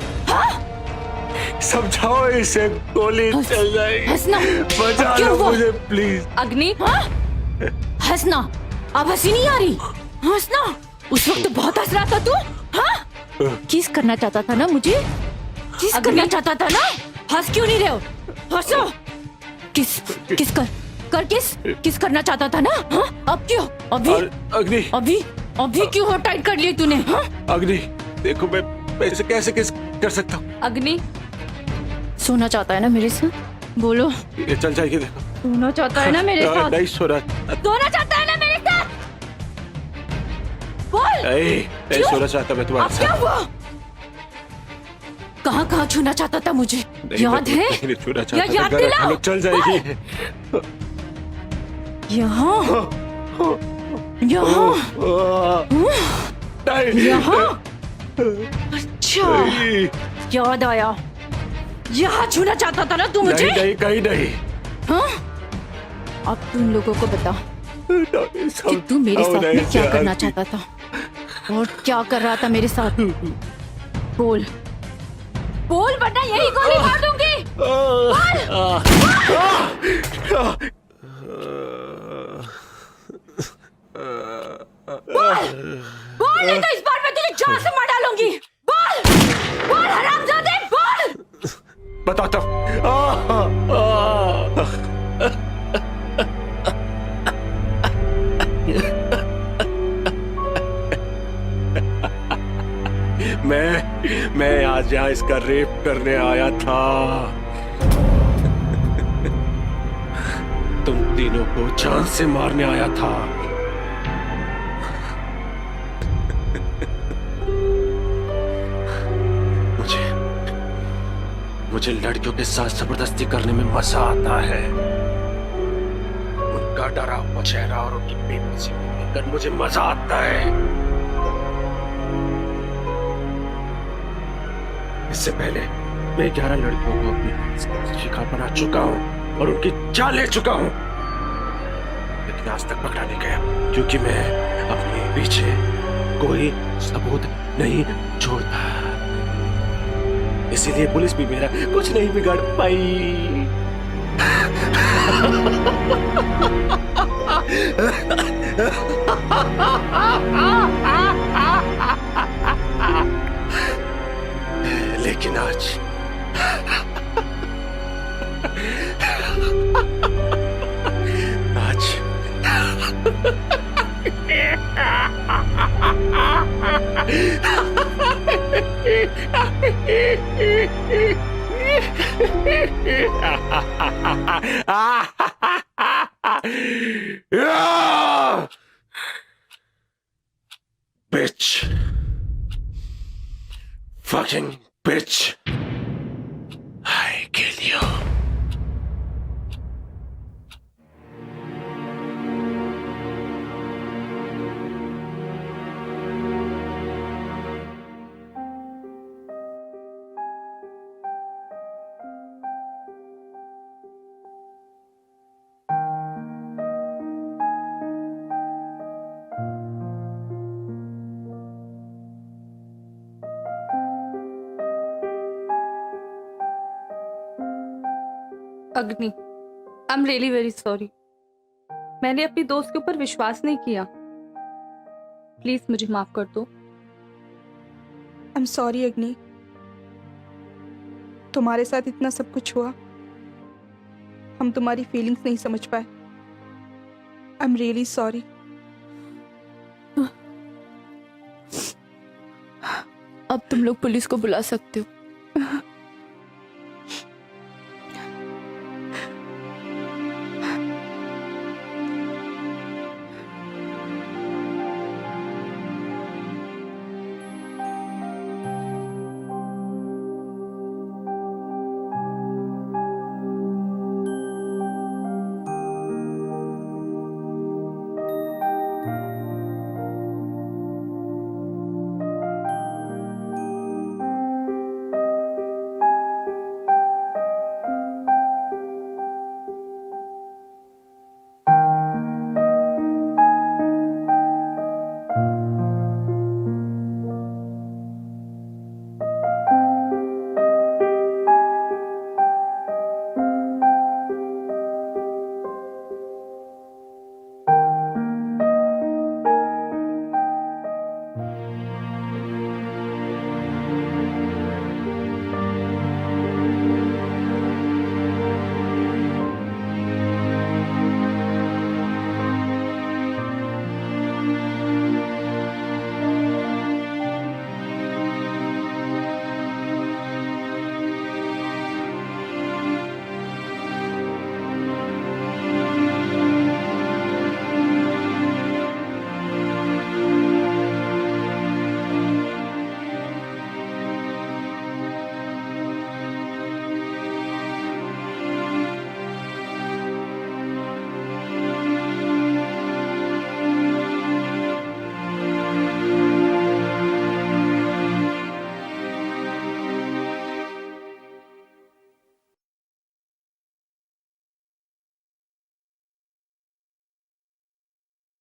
समझाओ इसे, गोली चल जाएगी। हंसना, बचा लो मुझे प्लीज। अग्नि, हंसना, अब हंसी नहीं आ रही? हंसना, उस वक्त तो बहुत हंस रहा था तू। हाँ, किस करना चाहता था ना मुझे, किस करना चाहता था ना। हंस क्यों नहीं रहे हो, हंसो। किस किस कर किस करना चाहता था ना। हाँ, अब क्यों, अभी अग्नि, अभी क्यों हो टाइट कर लिए तूने। हाँ? अग्नि देखो, मैं इसे कैसे किस कर सकता हूँ। अग्नि, सोना चाहता है ना मेरे साथ, बोलो। ये चल जाएगी, देखो। सोना चाहता है ना मेरे साथ, नहीं सो रहा, सोना चाहता है ना मेरे साथ, बोल। नहीं सोना चाहता मैं तुम्हारे अब क्या साथ। हुआ, कहाँ छूना चाहता था मुझे, याद है? नहीं छूना या चाहता था, याद गलत दिलाओ। हालत चल जाएगी। यहाँ नहीं, यहाँ, अच्छा नहीं, याद आया, यहाँ छूना चाहता था ना तू मुझे। नहीं, कहीं नहीं। हाँ? अब तुम लोगों को बता कि सब- तू मेरे सब साथ नहीं में क्या करना जानती। चाहता था और क्या कर रहा था मेरे साथ, बोल वरना यही गोली मार दूंगी। बोल नहीं तो इस बार मैं तुझे जान से मार डालूंगी। बोल हरामजादे, बोल। बताता मैं आज यहाँ इसका रेप करने आया था। तुम तीनों को जान से मारने आया था। मुझे लड़कियों के साथ जबरदस्ती करने में मजा आता है। उनका डरा हुआ चेहरा और उनकी बेबसी को देखकर मुझे मजा आता है। इससे पहले मैं 11 लड़कियों को अपनी शिकार बना चुका हूं और उनकी जान ले चुका हूं, लेकिन आज तक पकड़ा नहीं गया क्योंकि मैं अपने पीछे कोई सबूत नहीं छोड़ता। इसीलिए पुलिस भी मेरा कुछ नहीं बिगाड़ पाई। लेकिन आज bitch, fucking bitch, I kill you. अग्नि, I am really very sorry. मैंने अपनी दोस्त के ऊपर विश्वास नहीं किया। प्लीज मुझे माफ कर दो। आई एम सॉरी अग्नि, तुम्हारे साथ इतना सब कुछ हुआ, हम तुम्हारी फीलिंग्स नहीं समझ पाए। I am really sorry. अब तुम लोग पुलिस को बुला सकते हो।